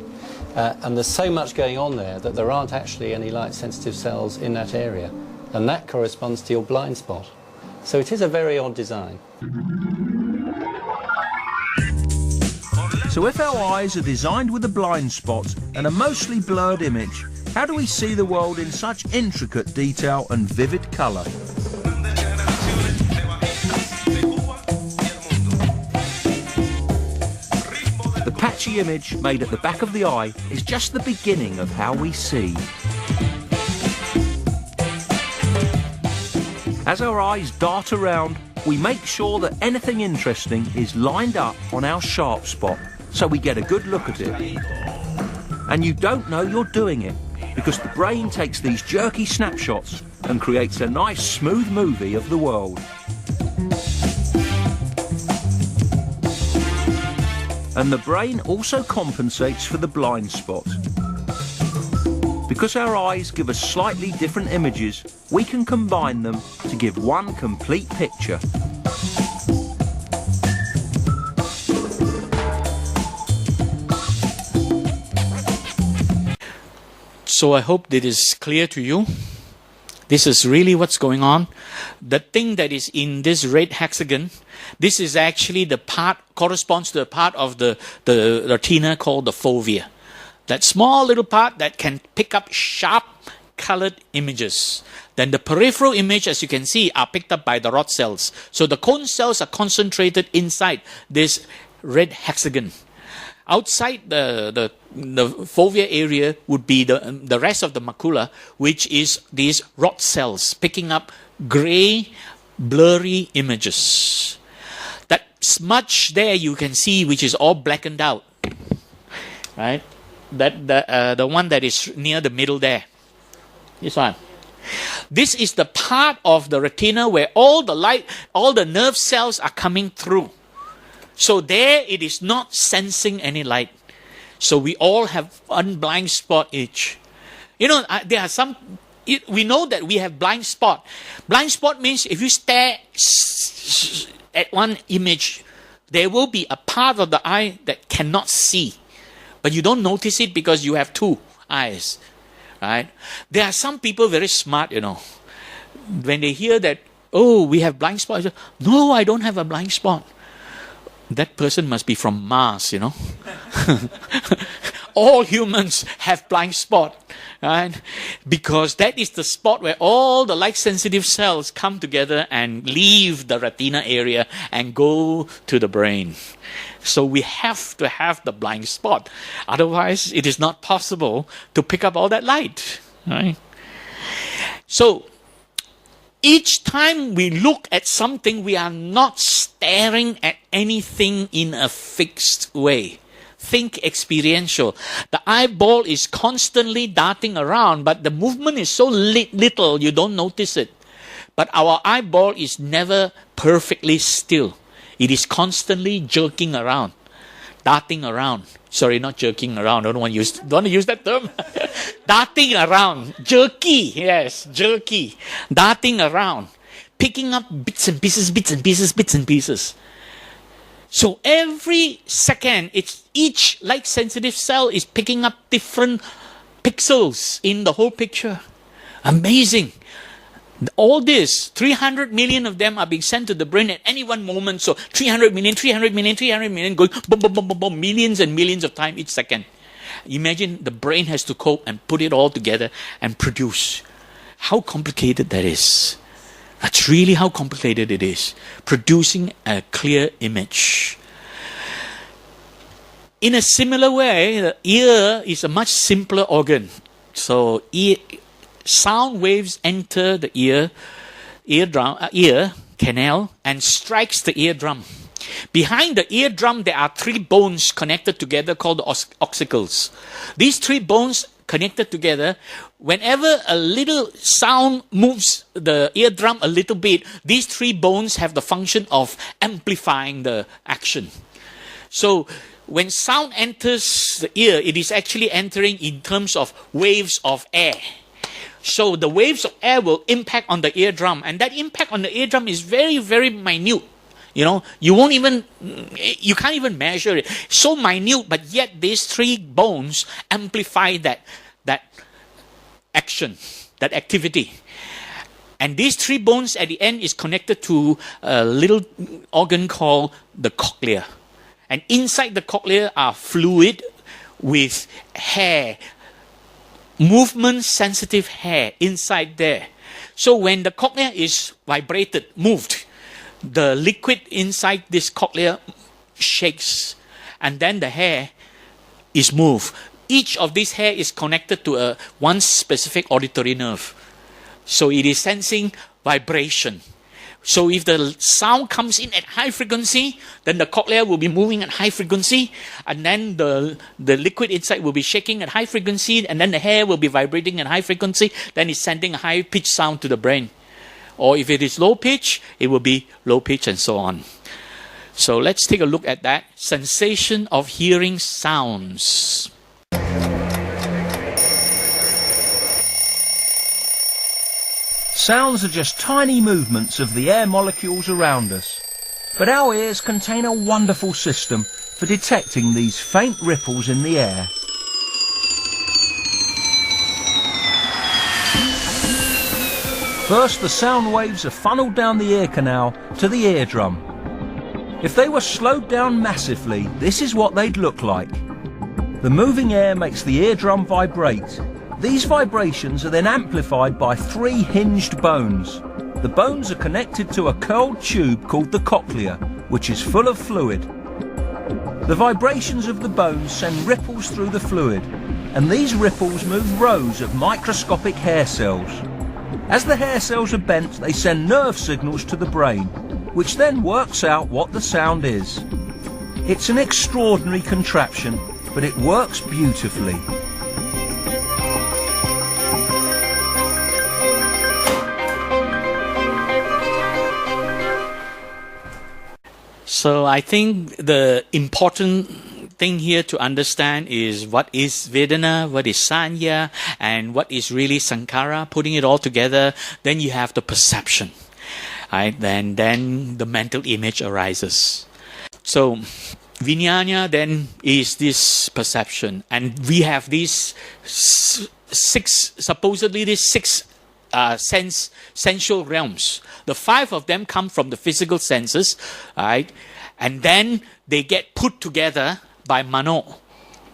And there's so much going on there that there aren't actually any light-sensitive cells in that area. And that corresponds to your blind spot. So it is a very odd design. So if our eyes are designed with a blind spot and a mostly blurred image, how do we see the world in such intricate detail and vivid colour? The patchy image made at the back of the eye is just the beginning of how we see. As our eyes dart around, we make sure that anything interesting is lined up on our sharp spot, so we get a good look at it. And you don't know you're doing it, because the brain takes these jerky snapshots and creates a nice smooth movie of the world. And the brain also compensates for the blind spot. Because our eyes give us slightly different images, we can combine them to give one complete picture. So I hope that is clear to you. This is really what's going on. The thing that is in this red hexagon, this is actually the part, corresponds to the part of the retina called the fovea. That small little part that can pick up sharp colored images. Then the peripheral image, as you can see, are picked up by the rod cells. So the cone cells are concentrated inside this red hexagon. Outside the fovea area would be the rest of the macula, which is these rod cells picking up grey, blurry images. That smudge there you can see, which is all blackened out, right? That the one that is near the middle there, this one. This is the part of the retina where all the light, all the nerve cells are coming through. So there it is not sensing any light. So we all have one blind spot each. You know, there are some, we know that we have blind spot. Blind spot means if you stare at one image, there will be a part of the eye that cannot see. But you don't notice it because you have two eyes. Right? There are some people very smart, you know. When they hear that, oh, we have blind spot, they say, no, I don't have a blind spot. That person must be from Mars, you know. All humans have blind spot, right? Because that is the spot where all the light-sensitive cells come together and leave the retina area and go to the brain. So we have to have the blind spot. Otherwise, it is not possible to pick up all that light, right? So, Each time we look at something, we are not staring at anything in a fixed way. Think experiential. The eyeball is constantly darting around, but the movement is so little you don't notice it. But our eyeball is never perfectly still. It is constantly jerking around, darting around. Sorry, not jerking around. I don't want to use that term. Darting around. Jerky. Yes, jerky. Darting around. Picking up bits and pieces. So every second, each light sensitive cell is picking up different pixels in the whole picture. Amazing. All this, 300 million of them are being sent to the brain at any one moment. So 300 million going boom, boom, boom, boom, boom, millions and millions of times each second. Imagine the brain has to cope and put it all together and produce. How complicated that is. That's really how complicated it is. Producing a clear image. In a similar way, the ear is a much simpler organ. So sound waves enter the ear canal and strikes the eardrum. Behind the eardrum, there are 3 bones connected together called the ossicles. These 3 bones connected together, whenever a little sound moves the eardrum a little bit, these 3 bones have the function of amplifying the action. So when sound enters the ear, it is actually entering in terms of waves of air. So the waves of air will impact on the eardrum, and that impact on the eardrum is very, very minute. You can't even measure it. So minute, but yet these 3 bones amplify that action, that activity. And these 3 bones at the end is connected to a little organ called the cochlea. And inside the cochlea are fluid with hair, movement sensitive hair inside there. So when the cochlea is vibrated, moved, the liquid inside this cochlea shakes, and then the hair is moved. Each of these hair is connected to one specific auditory nerve. So it is sensing vibration. So if the sound comes in at high frequency, then the cochlea will be moving at high frequency, and then the liquid inside will be shaking at high frequency, and then the hair will be vibrating at high frequency, then it's sending a high pitch sound to the brain. Or if it is low pitch, it will be low pitch and so on. So let's take a look at that. Sensation of hearing sounds. Sounds are just tiny movements of the air molecules around us. But our ears contain a wonderful system for detecting these faint ripples in the air. First, the sound waves are funneled down the ear canal to the eardrum. If they were slowed down massively, this is what they'd look like. The moving air makes the eardrum vibrate. These vibrations are then amplified by 3 hinged bones. The bones are connected to a curled tube called the cochlea, which is full of fluid. The vibrations of the bones send ripples through the fluid, and these ripples move rows of microscopic hair cells. As the hair cells are bent, they send nerve signals to the brain, which then works out what the sound is. It's an extraordinary contraption, but it works beautifully. So I think the important thing here to understand is what is Vedana, what is Sanya, and what is really Sankara. Putting it all together, then you have the perception, right? Then the mental image arises. So Vijnana then is this perception, and we have these supposedly these six sensual realms. The 5 of them come from the physical senses, right? And then they get put together by Mano.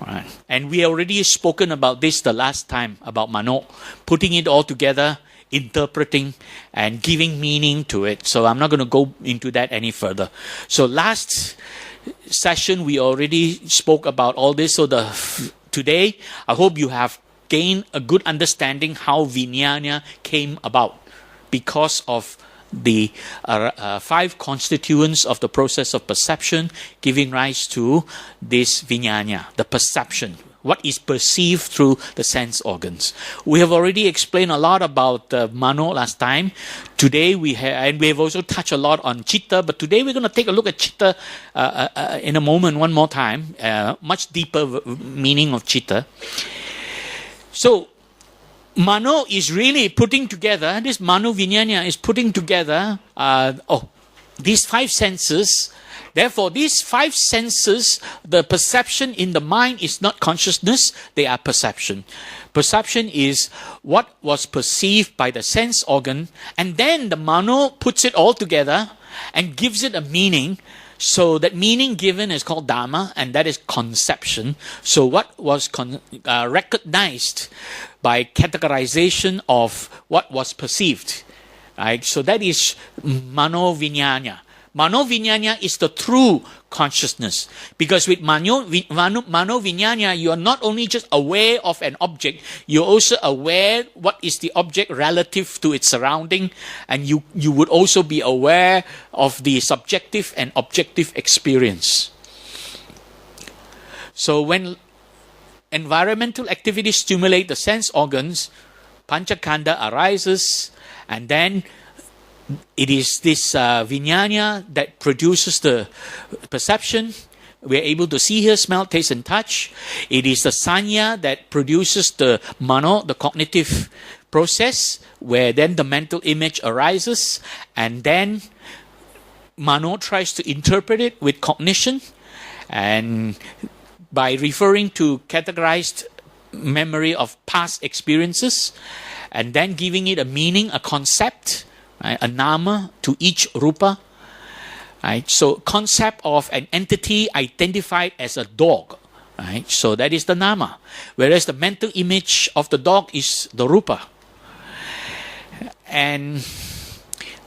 Right? And we already spoken about this the last time, about Mano, putting it all together, interpreting and giving meaning to it. So I'm not going to go into that any further. So last session we already spoke about all this. So today I hope you have gained a good understanding how Vijnana came about. because of the 5 constituents of the process of perception, giving rise to this vijnana, the perception, what is perceived through the sense organs. We have already explained a lot about Mano last time. Today we have also touched a lot on chitta, but today we're going to take a look at chitta in a moment, one more time, much deeper meaning of chitta. So, Mano is really putting together, this Mano Vijnana is putting together these 5 senses. Therefore, these 5 senses, the perception in the mind is not consciousness, they are perception. Perception is what was perceived by the sense organ, and then the Mano puts it all together and gives it a meaning. So that meaning given is called Dhamma, and that is conception. So what was recognized by categorization of what was perceived. Right? So that is Mano Vijnana. Mano Vijnana is the true consciousness. Because with Mano Vijnana, you are not only just aware of an object, you're also aware what is the object relative to its surrounding, and you would also be aware of the subjective and objective experience. So when environmental activities stimulate the sense organs, Pañca-khandha arises, and then it is this vijnana that produces the perception. We're able to see, hear, smell, taste, and touch. It is the sanya that produces the mano, the cognitive process, where then the mental image arises, and then mano tries to interpret it with cognition, and by referring to categorized memory of past experiences, and then giving it a meaning, a concept, right, a nama to each rupa. Right? So concept of an entity identified as a dog. Right? So that is the nama. Whereas the mental image of the dog is the rupa. And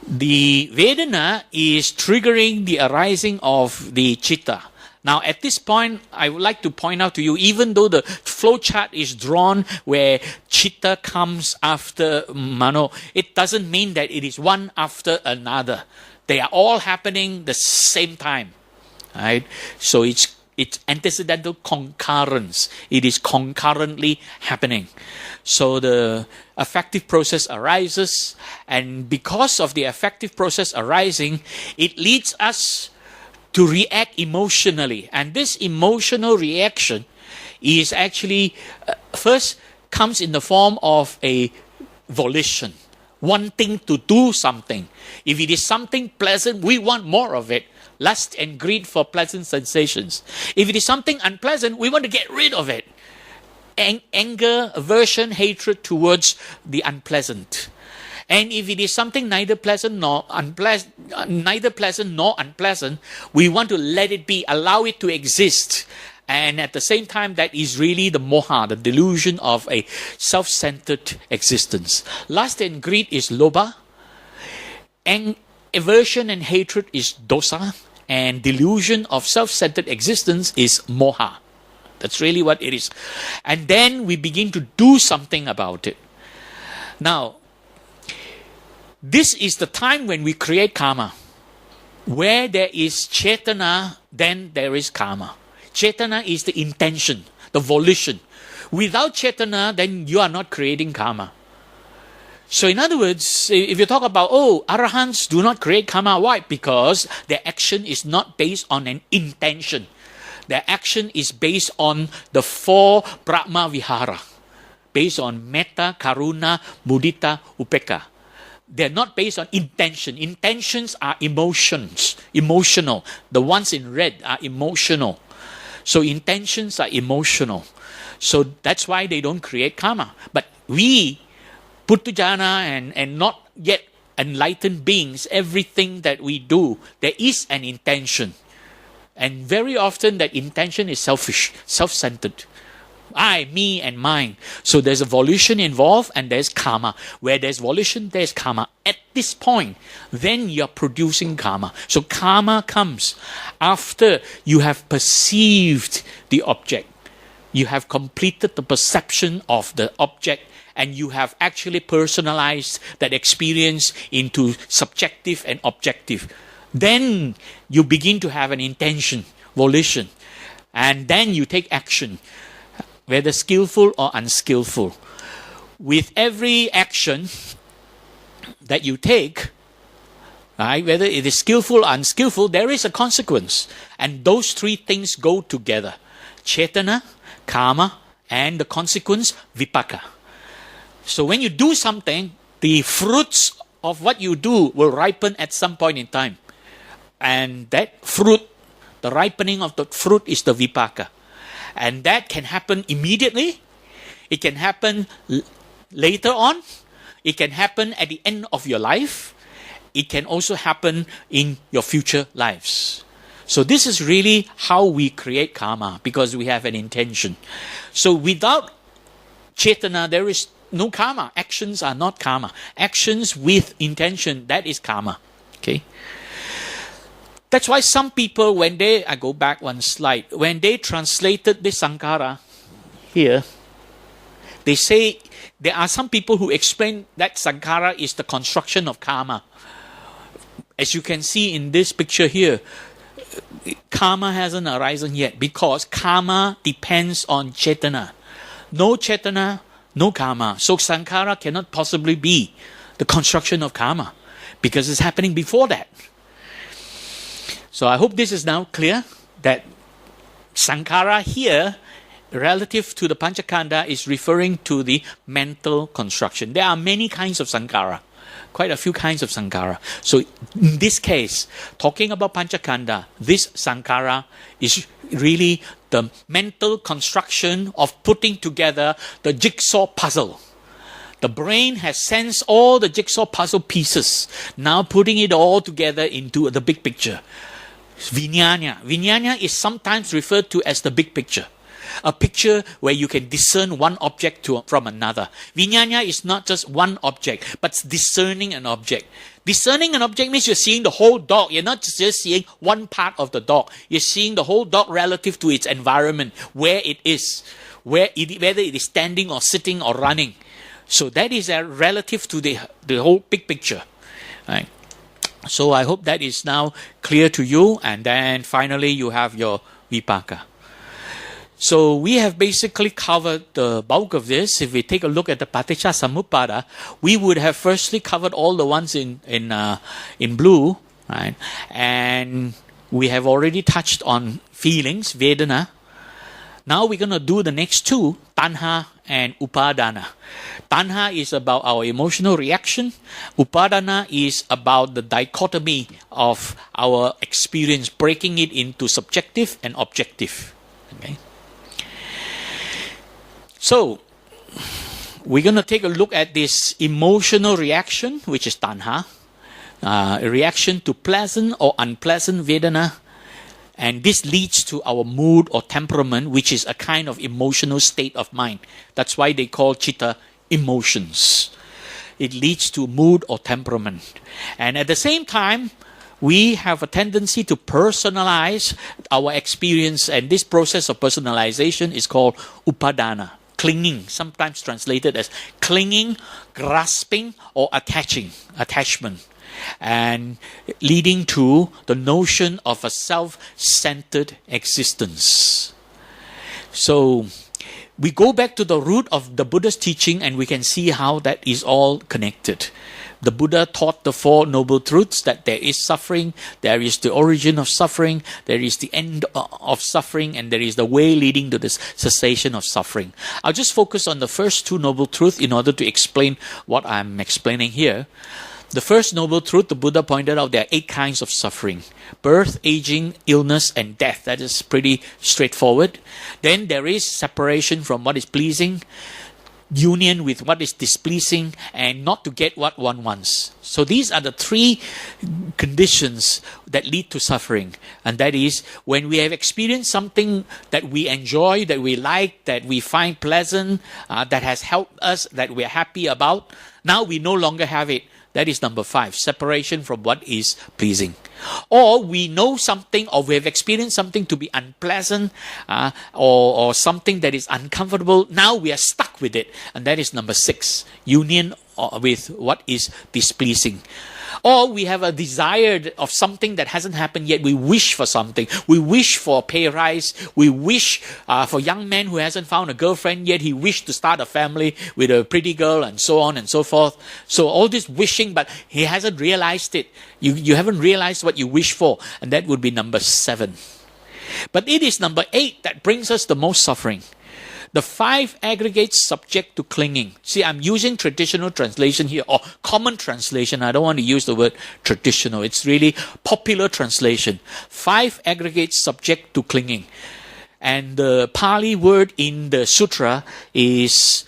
the Vedana is triggering the arising of the chitta. Now, at this point, I would like to point out to you, even though the flow chart is drawn where chitta comes after mano, it doesn't mean that it is one after another. They are all happening the same time. Right? So it's antecedental concurrence. It is concurrently happening. So the affective process arises, and because of the affective process arising, it leads us to react emotionally. And this emotional reaction is actually, first comes in the form of a volition, wanting to do something. If it is something pleasant, we want more of it. Lust and greed for pleasant sensations. If it is something unpleasant, we want to get rid of it. Anger, aversion, hatred towards the unpleasant. And if it is something neither pleasant nor unpleasant, we want to let it be, allow it to exist. And at the same time, that is really the moha, the delusion of a self-centered existence. Lust and greed is lobha, and aversion and hatred is dosa, and delusion of self-centered existence is moha. That's really what it is. And then we begin to do something about it. Now, this is the time when we create karma. Where there is chetana, then there is karma. Chetana is the intention, the volition. Without chetana, then you are not creating karma. So in other words, if you talk about, arahants do not create karma, why? Because their action is not based on an intention. Their action is based on the 4 Brahma Vihara, based on metta, karuna, mudita, upekkha. They're not based on intention. Intentions are emotional. The ones in red are emotional. So intentions are emotional. So that's why they don't create karma. But we, Puttujana and not yet enlightened beings, everything that we do, there is an intention. And very often that intention is selfish, self-centered. I, me, and mine. So there's a volition involved, and there's karma. Where there's volition, there's karma. At this point, then you're producing karma. So karma comes after you have perceived the object. You have completed the perception of the object, and you have actually personalized that experience into subjective and objective. Then you begin to have an intention, volition, and then you take action, whether skillful or unskillful. With every action that you take, right, whether it is skillful or unskillful, there is a consequence. And those three things go together. Chetana, karma, and the consequence, vipaka. So when you do something, the fruits of what you do will ripen at some point in time. And that fruit, the ripening of the fruit is the vipaka. And that can happen immediately. It can happen later on. It can happen at the end of your life. It can also happen in your future lives. So this is really how we create karma, because we have an intention. So without chetana, there is no karma. Actions are not karma. Actions with intention, that is karma. Okay. That's why some people, when they, I go back one slide, when they translated this Sankara here, they say there are some people who explain that Sankara is the construction of karma. As you can see in this picture here, karma hasn't arisen yet because karma depends on chetana. No chetana, no karma. So Sankara cannot possibly be the construction of karma because it's happening before that. So I hope this is now clear that Sankara here, relative to the Pañca-khandha, is referring to the mental construction. There are many kinds of Sankara, quite a few kinds of Sankara. So in this case, talking about Pañca-khandha, this Sankara is really the mental construction of putting together the jigsaw puzzle. The brain has sensed all the jigsaw puzzle pieces, now putting it all together into the big picture. Vijnana. Vijnana is sometimes referred to as the big picture. A picture where you can discern one object from another. Vijnana is not just one object, but discerning an object. Discerning an object means you're seeing the whole dog. You're not just seeing one part of the dog. You're seeing the whole dog relative to its environment, where it is, whether it is standing or sitting or running. So that is relative to the whole big picture. Right? So I hope that is now clear to you. And then finally you have your vipaka. So we have basically covered the bulk of this. If we take a look at the Paticca Samuppada, we would have firstly covered all the ones in blue, right? And we have already touched on feelings, Vedana. Now we're going to do the next two, Tanha and Upadana. Tanha is about our emotional reaction. Upadana is about the dichotomy of our experience, breaking it into subjective and objective. Okay. So, we're going to take a look at this emotional reaction, which is Tanha, a reaction to pleasant or unpleasant Vedana. And this leads to our mood or temperament, which is a kind of emotional state of mind. That's why they call Chitta emotions. It leads to mood or temperament. And at the same time, we have a tendency to personalize our experience. And this process of personalization is called Upadana, clinging, sometimes translated as clinging, grasping, or attachment. And leading to the notion of a self-centered existence. So we go back to the root of the Buddha's teaching and we can see how that is all connected. The Buddha taught the Four Noble Truths, that there is suffering, there is the origin of suffering, there is the end of suffering, and there is the way leading to the cessation of suffering. I'll just focus on the first two Noble Truths in order to explain what I'm explaining here. The first Noble Truth, the Buddha pointed out there are 8 kinds of suffering. Birth, aging, illness, and death. That is pretty straightforward. Then there is separation from what is pleasing, union with what is displeasing, and not to get what one wants. So these are the 3 conditions that lead to suffering. And that is when we have experienced something that we enjoy, that we like, that we find pleasant, that has helped us, that we're happy about, Now we no longer have it. That is number 5, separation from what is pleasing. Or we know something, or we have experienced something to be unpleasant, or something that is uncomfortable. Now we are stuck with it. And that is number 6, union with what is displeasing. Or we have a desire of something that hasn't happened yet. We wish for something. We wish for a pay rise. We wish for a young man who hasn't found a girlfriend yet. He wished to start a family with a pretty girl and so on and so forth. So all this wishing, but he hasn't realized it. You haven't realized what you wish for. And that would be number 7. But it is number 8 that brings us the most suffering. The 5 aggregates subject to clinging. See, I'm using traditional translation here, or common translation. I don't want to use the word traditional. It's really popular translation. 5 aggregates subject to clinging. And the Pali word in the sutra is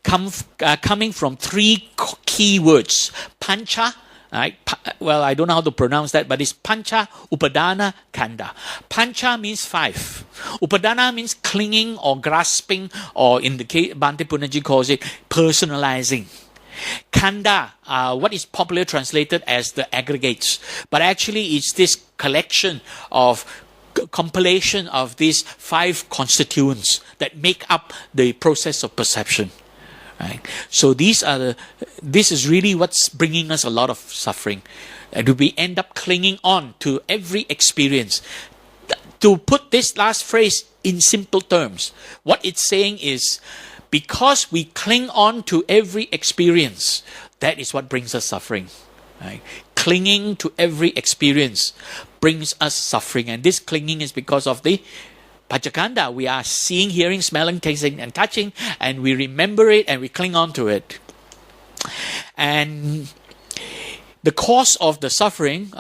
coming from 3 key words. Pañca. Right? Well, I don't know how to pronounce that, but it's Pañca, Upadana, Khandha. Pañca means 5. Upadana means clinging or grasping, or in the case, Bhante Punnaji calls it personalizing. Khandha, what is popularly translated as the aggregates, but actually it's this collection of compilation of these 5 constituents that make up the process of perception. Right? So this is really what's bringing us a lot of suffering. And we end up clinging on to every experience. To put this last phrase in simple terms, what it's saying is, because we cling on to every experience, that is what brings us suffering. Right? Clinging to every experience brings us suffering. And this clinging is because of the Pañca-khandha. We are seeing, hearing, smelling, tasting, and touching, and we remember it and we cling on to it. And the cause of the suffering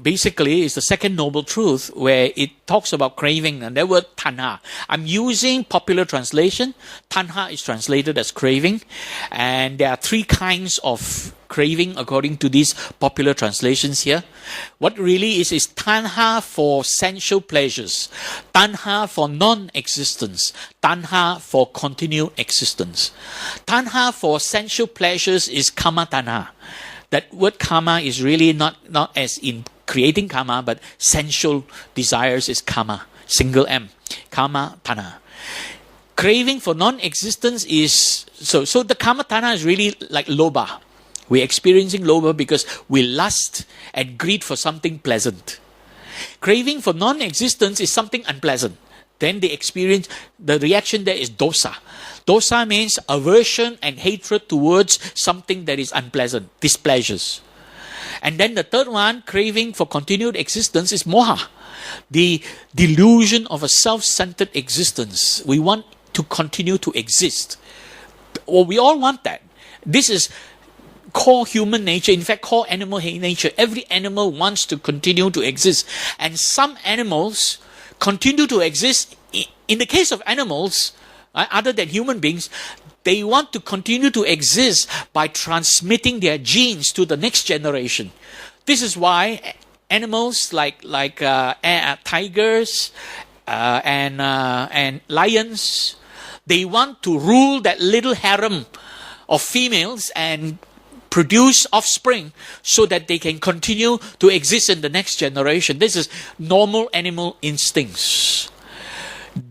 basically is the second noble truth, where it talks about craving, and that word tanha. I'm using popular translation. Tanha is translated as craving, and there are 3 kinds of craving according to these popular translations here. What really is tanha for sensual pleasures, tanha for non-existence, tanha for continued existence. Tanha for sensual pleasures is kama tanha. That word kama is really not as in creating kama, but sensual desires is kama, single M, kama tanha. Craving for non-existence is, so the kama tanha is really like lobha. We're experiencing lobha because we lust and greed for something pleasant. Craving for non-existence is something unpleasant. Then the reaction there is dosa. Dosa means aversion and hatred towards something that is unpleasant, displeasures. And then the third one, craving for continued existence, is moha, the delusion of a self-centered existence. We want to continue to exist. Well, we all want that. This is core human nature, in fact core animal nature. Every animal wants to continue to exist, and some animals continue to exist. In the case of animals, other than human beings, they want to continue to exist by transmitting their genes to the next generation. This is why animals like tigers and lions, they want to rule that little harem of females and produce offspring so that they can continue to exist in the next generation. This is normal animal instincts.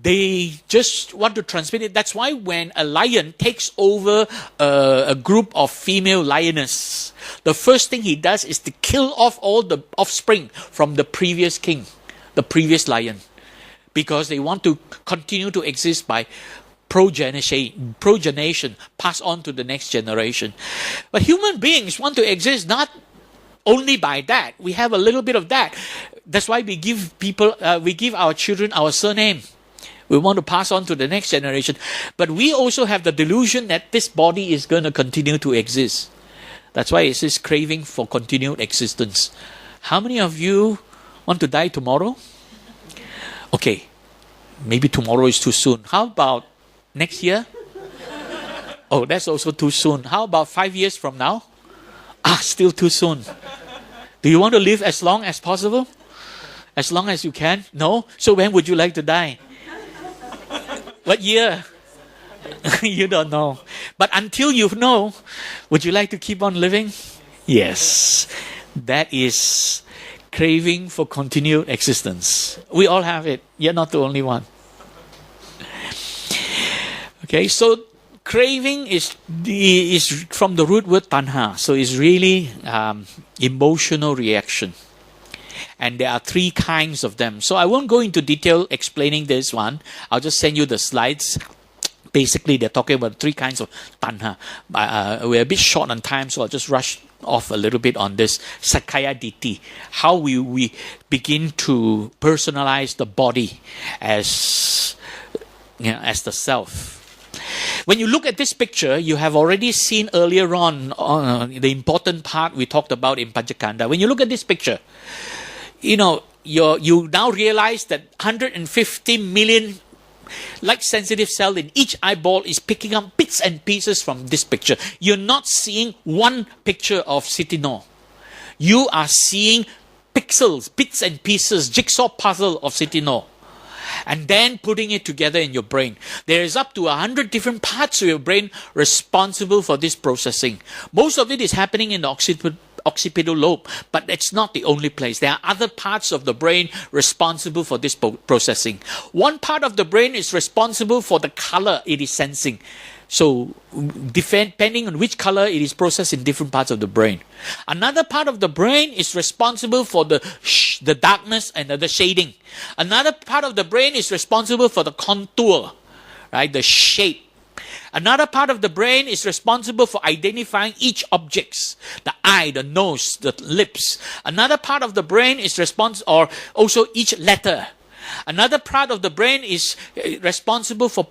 They just want to transmit it. That's why when a lion takes over a group of female lionesses, the first thing he does is to kill off all the offspring from the previous king, the previous lion, because they want to continue to exist by progenation, pass on to the next generation. But human beings want to exist not only by that. We have a little bit of that. That's why we give our children our surname. We want to pass on to the next generation. But we also have the delusion that this body is going to continue to exist. That's why it says craving for continued existence. How many of you want to die tomorrow? Okay, maybe tomorrow is too soon. How about next year? Oh, that's also too soon. How about 5 years from now? Still too soon. Do you want to live as long as possible? As long as you can? No? So when would you like to die? What year? You don't know. But until you know, would you like to keep on living? Yes. That is craving for continued existence. We all have it. You're not the only one. Okay, so craving is from the root word tanha. So it's really emotional reaction. And there are 3 kinds of them. So I won't go into detail explaining this one. I'll just send you the slides. Basically, they're talking about 3 kinds of tanha. We're a bit short on time, so I'll just rush off a little bit on this. Sakkāya DT. How we begin to personalize the body as the self. When you look at this picture, you have already seen earlier on the important part we talked about in Pañca-khandha. When you look at this picture, you now realize that 150 million light-sensitive cells in each eyeball is picking up bits and pieces from this picture. You're not seeing one picture of Citino. You are seeing pixels, bits and pieces, jigsaw puzzle of Citino. And then putting it together in your brain. There is up to 100 different parts of your brain responsible for this processing. Most of it is happening in the occipital lobe, but it's not the only place. There are other parts of the brain responsible for this processing. One part of the brain is responsible for the color it is sensing. So, depending on which color it is processed in different parts of the brain. Another part of the brain is responsible for the darkness and the shading. Another part of the brain is responsible for the contour, right, the shape. Another part of the brain is responsible for identifying each objects, the eye, the nose, the lips. Another part of the brain is or also each letter. Another part of the brain is responsible for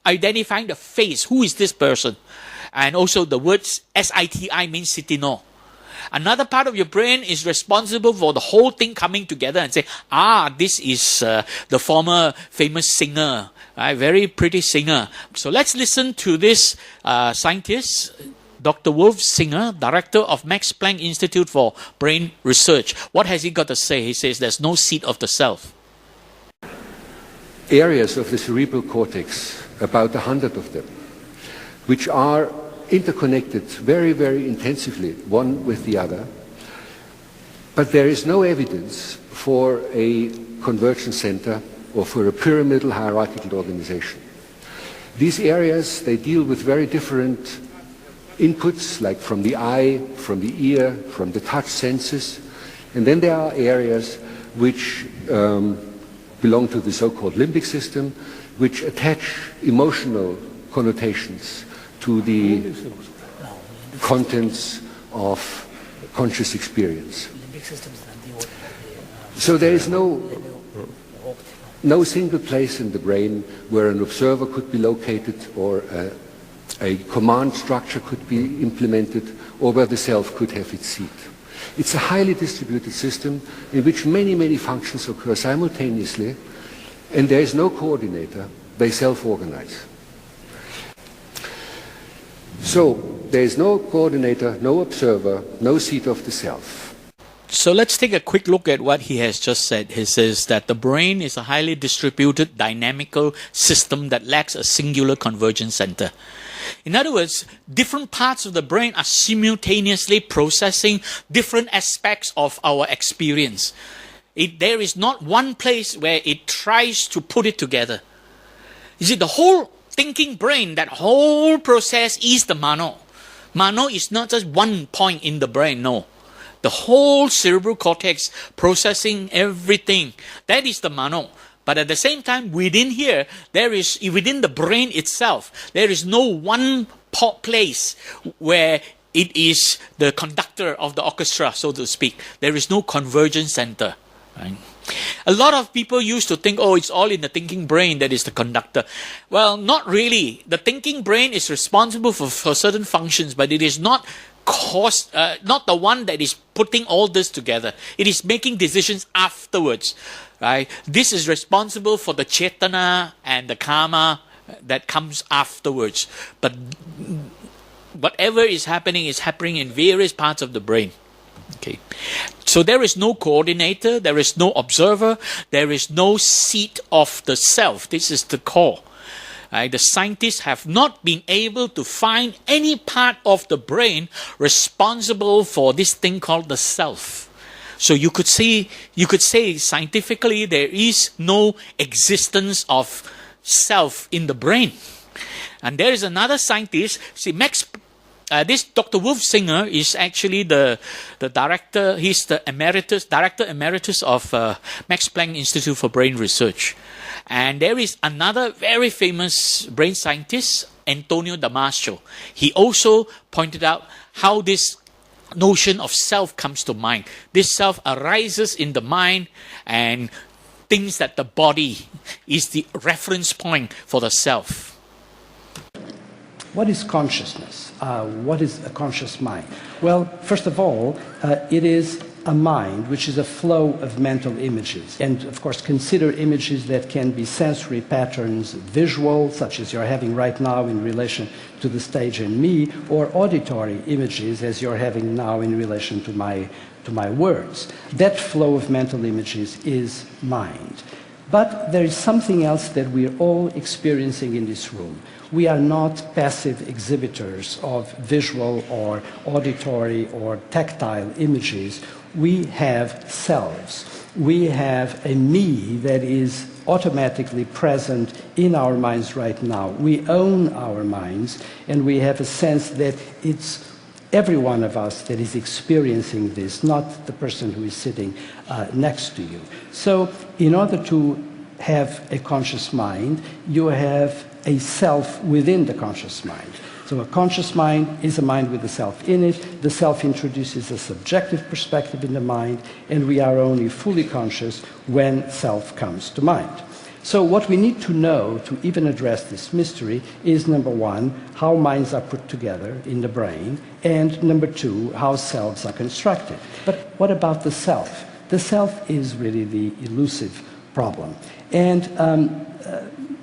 identifying the face. Who is this person? And also the words SITI means Citino. Another part of your brain is responsible for the whole thing coming together and say, this is the former famous singer, right? Very pretty singer. So let's listen to this scientist, Dr. Wolf Singer, director of Max Planck Institute for Brain Research. What has he got to say? He says there's no seat of the self. Areas of the cerebral cortex, about 100 of them, which are interconnected very, very intensively, one with the other. But there is no evidence for a convergence center or for a pyramidal hierarchical organization. These areas, they deal with very different inputs, like from the eye, from the ear, from the touch senses. And then there are areas which belong to the so-called limbic system, which attach emotional connotations to the contents of conscious experience. So there is no single place in the brain where an observer could be located or a command structure could be implemented or where the self could have its seat. It's a highly distributed system in which many, many functions occur simultaneously, and there is no coordinator. They self-organize. So there is no coordinator, no observer, no seat of the self. So let's take a quick look at what he has just said. He says that the brain is a highly distributed, dynamical system that lacks a singular convergence center. In other words, different parts of the brain are simultaneously processing different aspects of our experience. There is not one place where it tries to put it together. You see, the whole thinking brain, that whole process is the Mano. Mano is not just one point in the brain, no. The whole cerebral cortex processing everything. That is the Mano. But at the same time, within here, within the brain itself, there is no one place where it is the conductor of the orchestra, so to speak. There is no convergence center. Right? A lot of people used to think, it's all in the thinking brain that is the conductor. Well, not really. The thinking brain is responsible for certain functions, but it is not not the one that is putting all this together. It is making decisions afterwards. Right? This is responsible for the chetana and the karma that comes afterwards. But whatever is happening in various parts of the brain. Okay. So there is no coordinator, there is no observer, there is no seat of the self. This is the core. The scientists have not been able to find any part of the brain responsible for this thing called the self. So you could say scientifically there is no existence of self in the brain. And there is another scientist, this Dr. Wolfsinger is actually the director, he's the director emeritus of Max Planck Institute for Brain Research. And there is another very famous brain scientist, Antonio Damasio. He also pointed out how this notion of self comes to mind. This self arises in the mind and thinks that the body is the reference point for the self. What is consciousness? What is a conscious mind? Well, first of all, it is a mind which is a flow of mental images. And of course, consider images that can be sensory patterns, visual, such as you're having right now in relation to the stage and me, or auditory images as you're having now in relation to my words. That flow of mental images is mind. But there is something else that we're all experiencing in this room. We are not passive exhibitors of visual or auditory or tactile images. We have selves. We have a me that is automatically present in our minds right now. We own our minds, and we have a sense that it's every one of us that is experiencing this, not the person who is sitting next to you. So in order to have a conscious mind, you have a self within the conscious mind. So a conscious mind is a mind with a self in it. The self introduces a subjective perspective in the mind, and we are only fully conscious when self comes to mind. So what we need to know to even address this mystery is, number one, how minds are put together in the brain, and number two, how selves are constructed. But what about the self? The self is really the elusive problem. And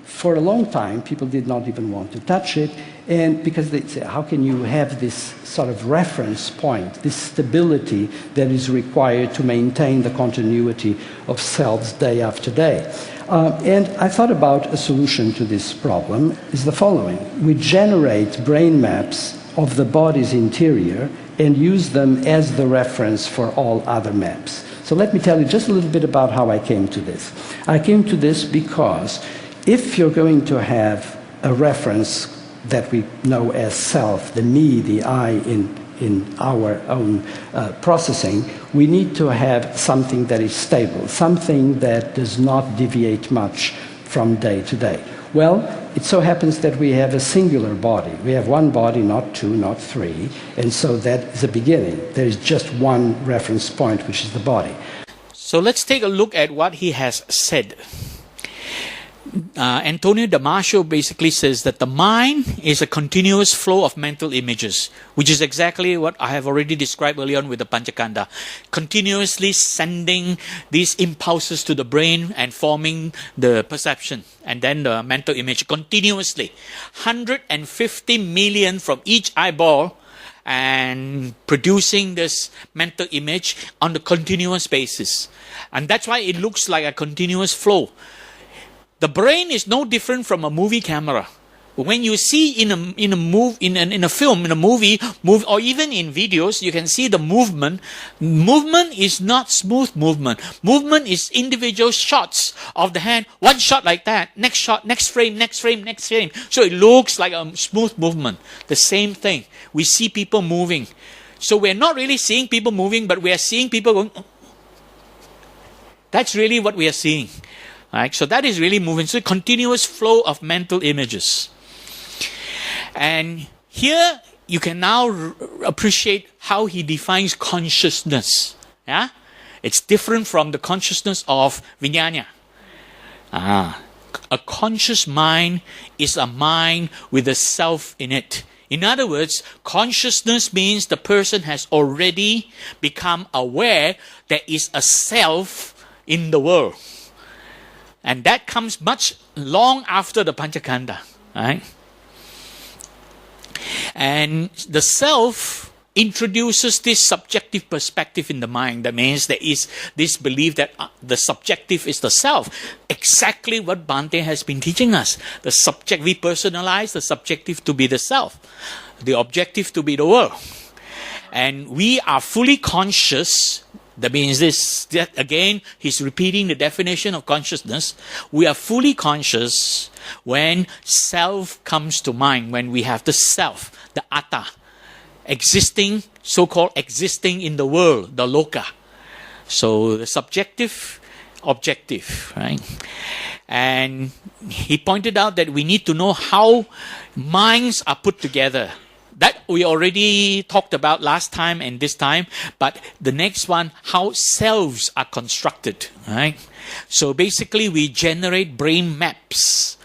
for a long time, people did not even want to touch it, and because they say, how can you have this sort of reference point, this stability that is required to maintain the continuity of selves day after day? And I thought about a solution to this problem is the following. We generate brain maps of the body's interior and use them as the reference for all other maps. So let me tell you just a little bit about how I came to this. I came to this because if you're going to have a reference that we know as self, the me, the I in our own processing, we need to have something that is stable, something that does not deviate much from day to day. Well, it so happens that we have a singular body. We have one body, not two, not three, and so that is a beginning. There is just one reference point, which is the body. So let's take a look at what he has said. Antonio Damasio basically says that the mind is a continuous flow of mental images, which is exactly what I have already described earlier on with the Pañca-khandha, continuously sending these impulses to the brain and forming the perception and then the mental image continuously. 150 million from each eyeball and producing this mental image on a continuous basis. And that's why it looks like a continuous flow. The brain is no different from a movie camera. When you see in a film, in a movie, or even in videos, you can see the movement. Movement is not smooth movement. Movement is individual shots of the hand. One shot like that, next shot, next frame, next frame, next frame. So it looks like a smooth movement. The same thing. We see people moving. So we're not really seeing people moving, but we are seeing people going. That's really what we are seeing. Right? So that is really moving. So a continuous flow of mental images. And here you can now appreciate how he defines consciousness. Yeah? It's different from the consciousness of vijnana. A conscious mind is a mind with a self in it. In other words, consciousness means the person has already become aware there is a self in the world. And that comes much long after the Pañca-khandha, right? And the self introduces this subjective perspective in the mind. That means there is this belief that the subjective is the self. Exactly what Bhante has been teaching us. The subject, we personalize the subjective to be the self, the objective to be the world. And we are fully conscious. That means that again, he's repeating the definition of consciousness. We are fully conscious when self comes to mind, when we have the self, the atta, existing, so-called existing in the world, the loka. So the subjective, objective, right? And he pointed out that we need to know how minds are put together. That we already talked about last time and this time, but the next one, how selves are constructed, right? So basically we generate brain maps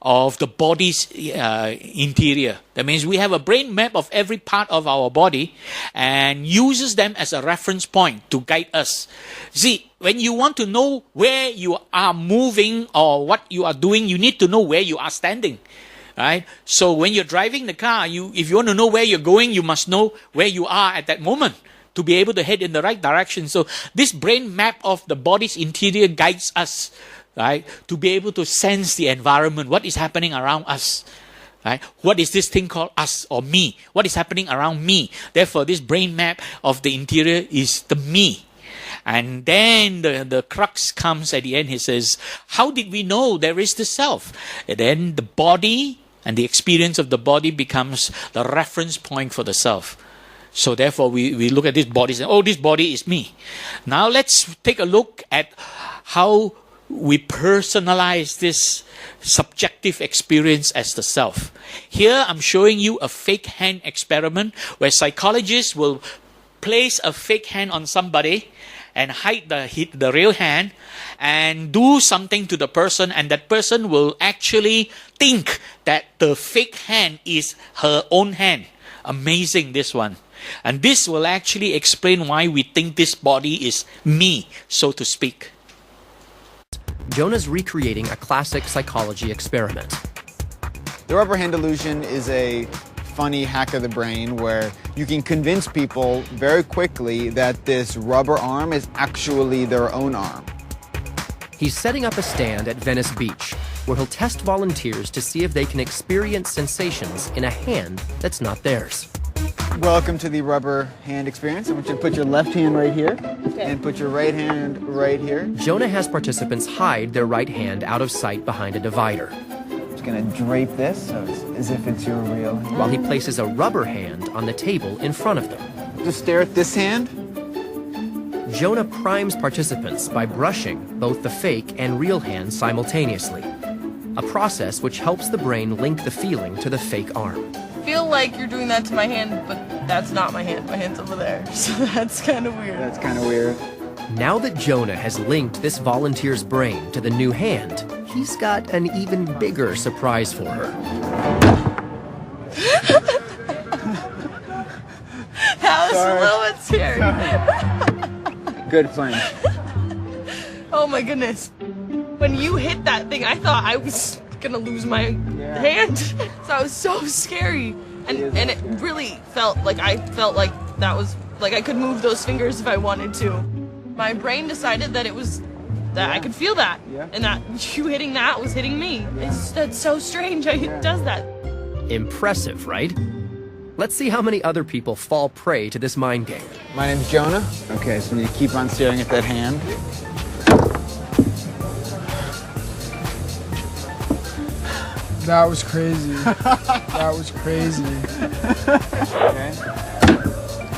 of the body's interior. That means we have a brain map of every part of our body and uses them as a reference point to guide us. See, when you want to know where you are moving or what you are doing, you need to know where you are standing. Right? So when you're driving the car, if you want to know where you're going, you must know where you are at that moment to be able to head in the right direction. So this brain map of the body's interior guides us, right, to be able to sense the environment, what is happening around us. Right? What is this thing called us or me? What is happening around me? Therefore, this brain map of the interior is the me. And then the crux comes at the end. He says, how did we know there is the self? And then the body and the experience of the body becomes the reference point for the self. So therefore, we look at this body and say, oh, this body is me. Now let's take a look at how we personalize this subjective experience as the self. Here, I'm showing you a fake hand experiment where psychologists will place a fake hand on somebody and hide the real hand and do something to the person, and that person will actually think that the fake hand is her own hand. Amazing, this one. And this will actually explain why we think this body is me, so to speak. Jonah's recreating a classic psychology experiment. The rubber hand illusion is a funny hack of the brain where you can convince people very quickly that this rubber arm is actually their own arm. He's setting up a stand at Venice Beach, where he'll test volunteers to see if they can experience sensations in a hand that's not theirs. Welcome to the rubber hand experience. I want you to put your left hand right here and put your right hand right here. Jonah has participants hide their right hand out of sight behind a divider. Just gonna drape this so as if it's your real hand. While he places a rubber hand on the table in front of them. Just stare at this hand. Jonah primes participants by brushing both the fake and real hand simultaneously, a process which helps the brain link the feeling to the fake arm. I feel like you're doing that to my hand, but that's not my hand. My hand's over there, so that's kind of weird. That's kind of weird. Now that Jonah has linked this volunteer's brain to the new hand, he's got an even bigger surprise for her. That was a little bit scary. Good plunge. Oh my goodness. When you hit that thing, I thought I was gonna lose my hand. So I was so scary. And it really felt like that was like I could move those fingers if I wanted to. My brain decided that I could feel that. And that you hitting that was hitting me. That's so strange how it does that. Impressive, right? Let's see how many other people fall prey to this mind game. My name's Jonah. Okay, so you keep on staring at that hand. That was crazy. That was crazy. Okay.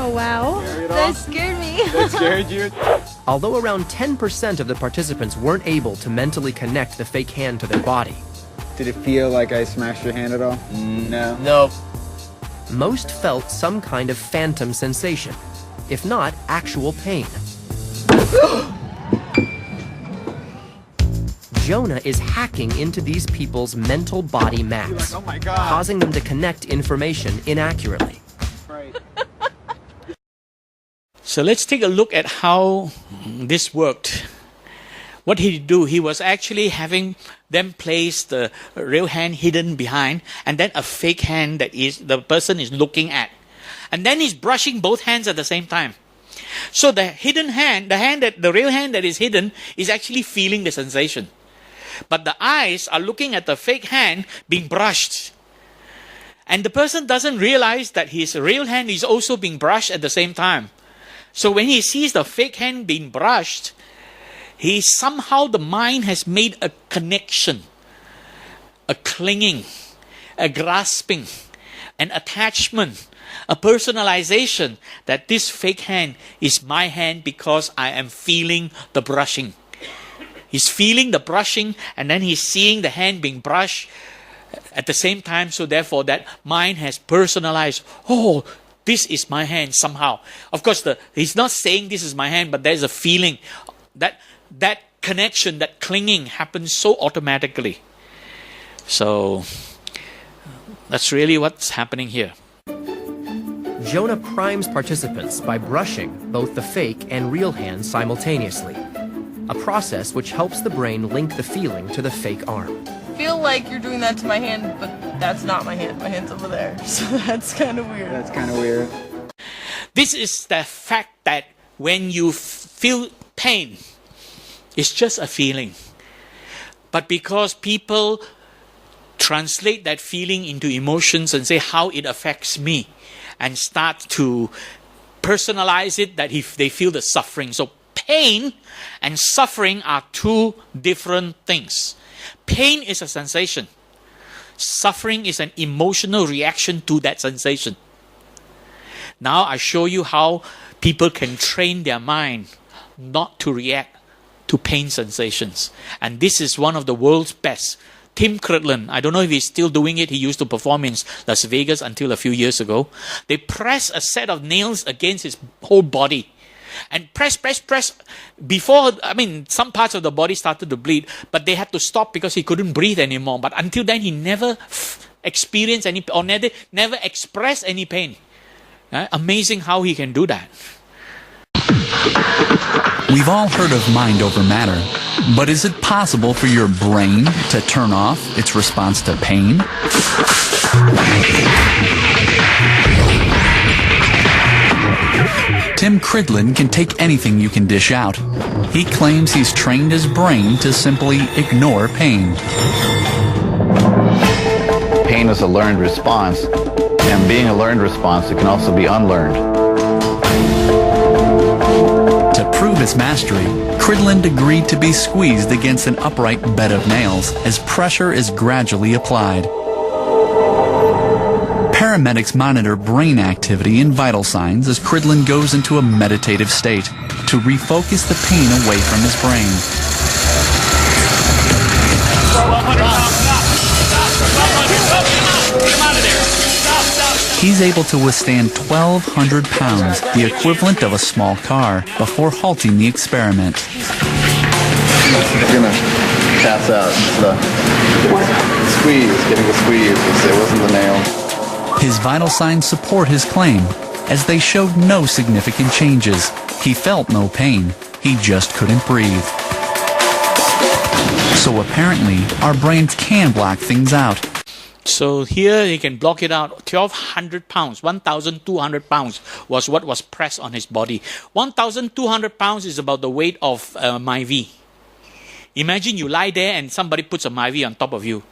Oh wow, that scared me. That scared you? Although around 10% of the participants weren't able to mentally connect the fake hand to their body. Did it feel like I smashed your hand at all? No. No. Most felt some kind of phantom sensation, if not actual pain. Jonah is hacking into these people's mental body maps, Oh my God. causing them to connect information inaccurately. Right. So let's take a look at how this worked. What did he do? He was actually having them place the real hand hidden behind, and then a fake hand that is the person is looking at. And then he's brushing both hands at the same time. So the hidden hand, the real hand that is hidden, is actually feeling the sensation. But the eyes are looking at the fake hand being brushed. And the person doesn't realize that his real hand is also being brushed at the same time. So when he sees the fake hand being brushed, somehow the mind has made a connection, a clinging, a grasping, an attachment, a personalization that this fake hand is my hand because I am feeling the brushing. He's feeling the brushing and then he's seeing the hand being brushed at the same time. So therefore that mind has personalized, oh, this is my hand somehow. Of course, he's not saying this is my hand, but there's a feeling that connection, that clinging happens so automatically. So that's really what's happening here. Jonah primes participants by brushing both the fake and real hand simultaneously, a process which helps the brain link the feeling to the fake arm. I feel like you're doing that to my hand, but that's not my hand. My hand's over there. So that's kind of weird. That's kind of weird. This is the fact that when you feel pain, it's just a feeling. But because people translate that feeling into emotions and say how it affects me, and start to personalize it that if they feel the suffering. So pain and suffering are two different things. Pain is a sensation. Suffering is an emotional reaction to that sensation. Now I show you how people can train their mind not to react to pain sensations. And this is one of the world's best. Tim Cridland, I don't know if he's still doing it. He used to perform in Las Vegas until a few years ago. They press a set of nails against his whole body. And press. Before, some parts of the body started to bleed, but they had to stop because he couldn't breathe anymore. But until then, he never experienced any, or never expressed any pain. Amazing how he can do that. We've all heard of mind over matter, but is it possible for your brain to turn off its response to pain? Tim Cridland can take anything you can dish out. He claims he's trained his brain to simply ignore pain. Pain is a learned response, and being a learned response, it can also be unlearned. To prove his mastery, Cridland agreed to be squeezed against an upright bed of nails as pressure is gradually applied. Paramedics monitor brain activity and vital signs as Cridland goes into a meditative state to refocus the pain away from his brain. He's able to withstand 1,200 pounds, the equivalent of a small car, before halting the experiment. You're gonna pass out. Getting a squeeze. It wasn't the nail. His vital signs support his claim, as they showed no significant changes. He felt no pain. He just couldn't breathe. So apparently, our brains can block things out. So here he can block it out. 1,200 pounds, 1,200 pounds was what was pressed on his body. 1,200 pounds is about the weight of my V. Imagine you lie there and somebody puts a My V on top of you.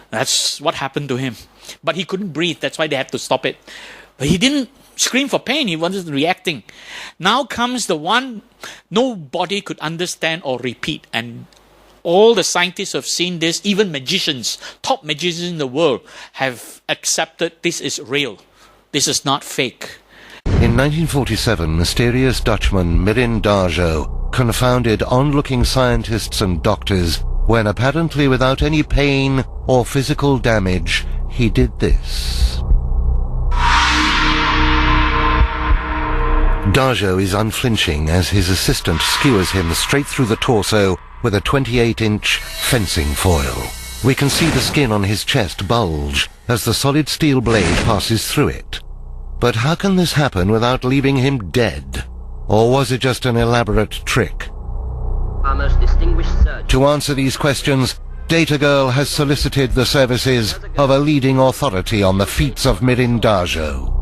That's what happened to him. But he couldn't breathe. That's why they had to stop it. But he didn't scream for pain. He wasn't reacting. Now comes the one nobody could understand or repeat. And all the scientists have seen this. Even magicians, top magicians in the world, have accepted this is real. This is not fake. In 1947, mysterious Dutchman Mirin Darjo confounded onlooking scientists and doctors when, apparently without any pain or physical damage, he did this. Darjo is unflinching as his assistant skewers him straight through the torso with a 28-inch fencing foil. We can see the skin on his chest bulge as the solid steel blade passes through it. But how can this happen without leaving him dead? Or was it just an elaborate trick? Our most distinguished surgeon. To answer these questions, Data Girl has solicited the services of a leading authority on the feats of Mirin Darjo.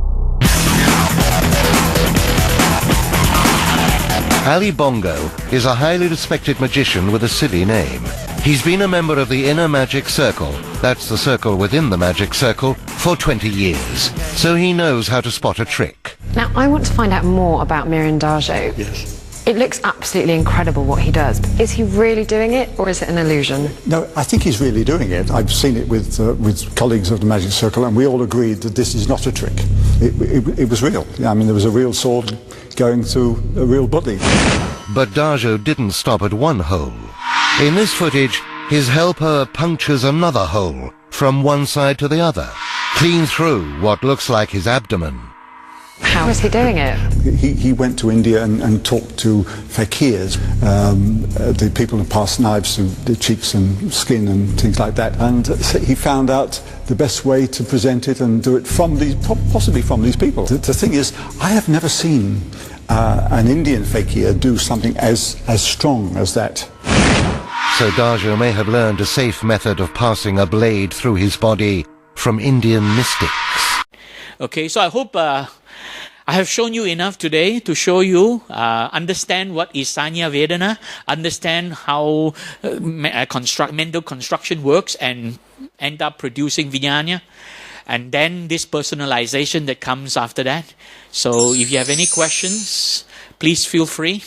Ali Bongo is a highly respected magician with a silly name. He's been a member of the Inner Magic Circle, that's the circle within the Magic Circle, for 20 years. So he knows how to spot a trick. Now, I want to find out more about Mirandajo. Yes. It looks absolutely incredible what he does. Is he really doing it, or is it an illusion? No, I think he's really doing it. I've seen it with colleagues of the Magic Circle, and we all agreed that this is not a trick. It was real. I mean, there was a real sword going through a real body. But Dajo didn't stop at one hole. In this footage, his helper punctures another hole from one side to the other, clean through what looks like his abdomen. How is he doing it? He went to India and talked to fakirs, the people who pass knives through the cheeks and skin and things like that, and he found out the best way to present it and do it from these, possibly from these people. The thing is, I have never seen an Indian fakir do something as strong as that. So Dajo may have learned a safe method of passing a blade through his body from Indian mystics. Okay, so I hope I have shown you enough today to show you, understand what is Sanya Vedana, understand how mental construction works and end up producing Vijnana, and then this personalization that comes after that. So if you have any questions, please feel free.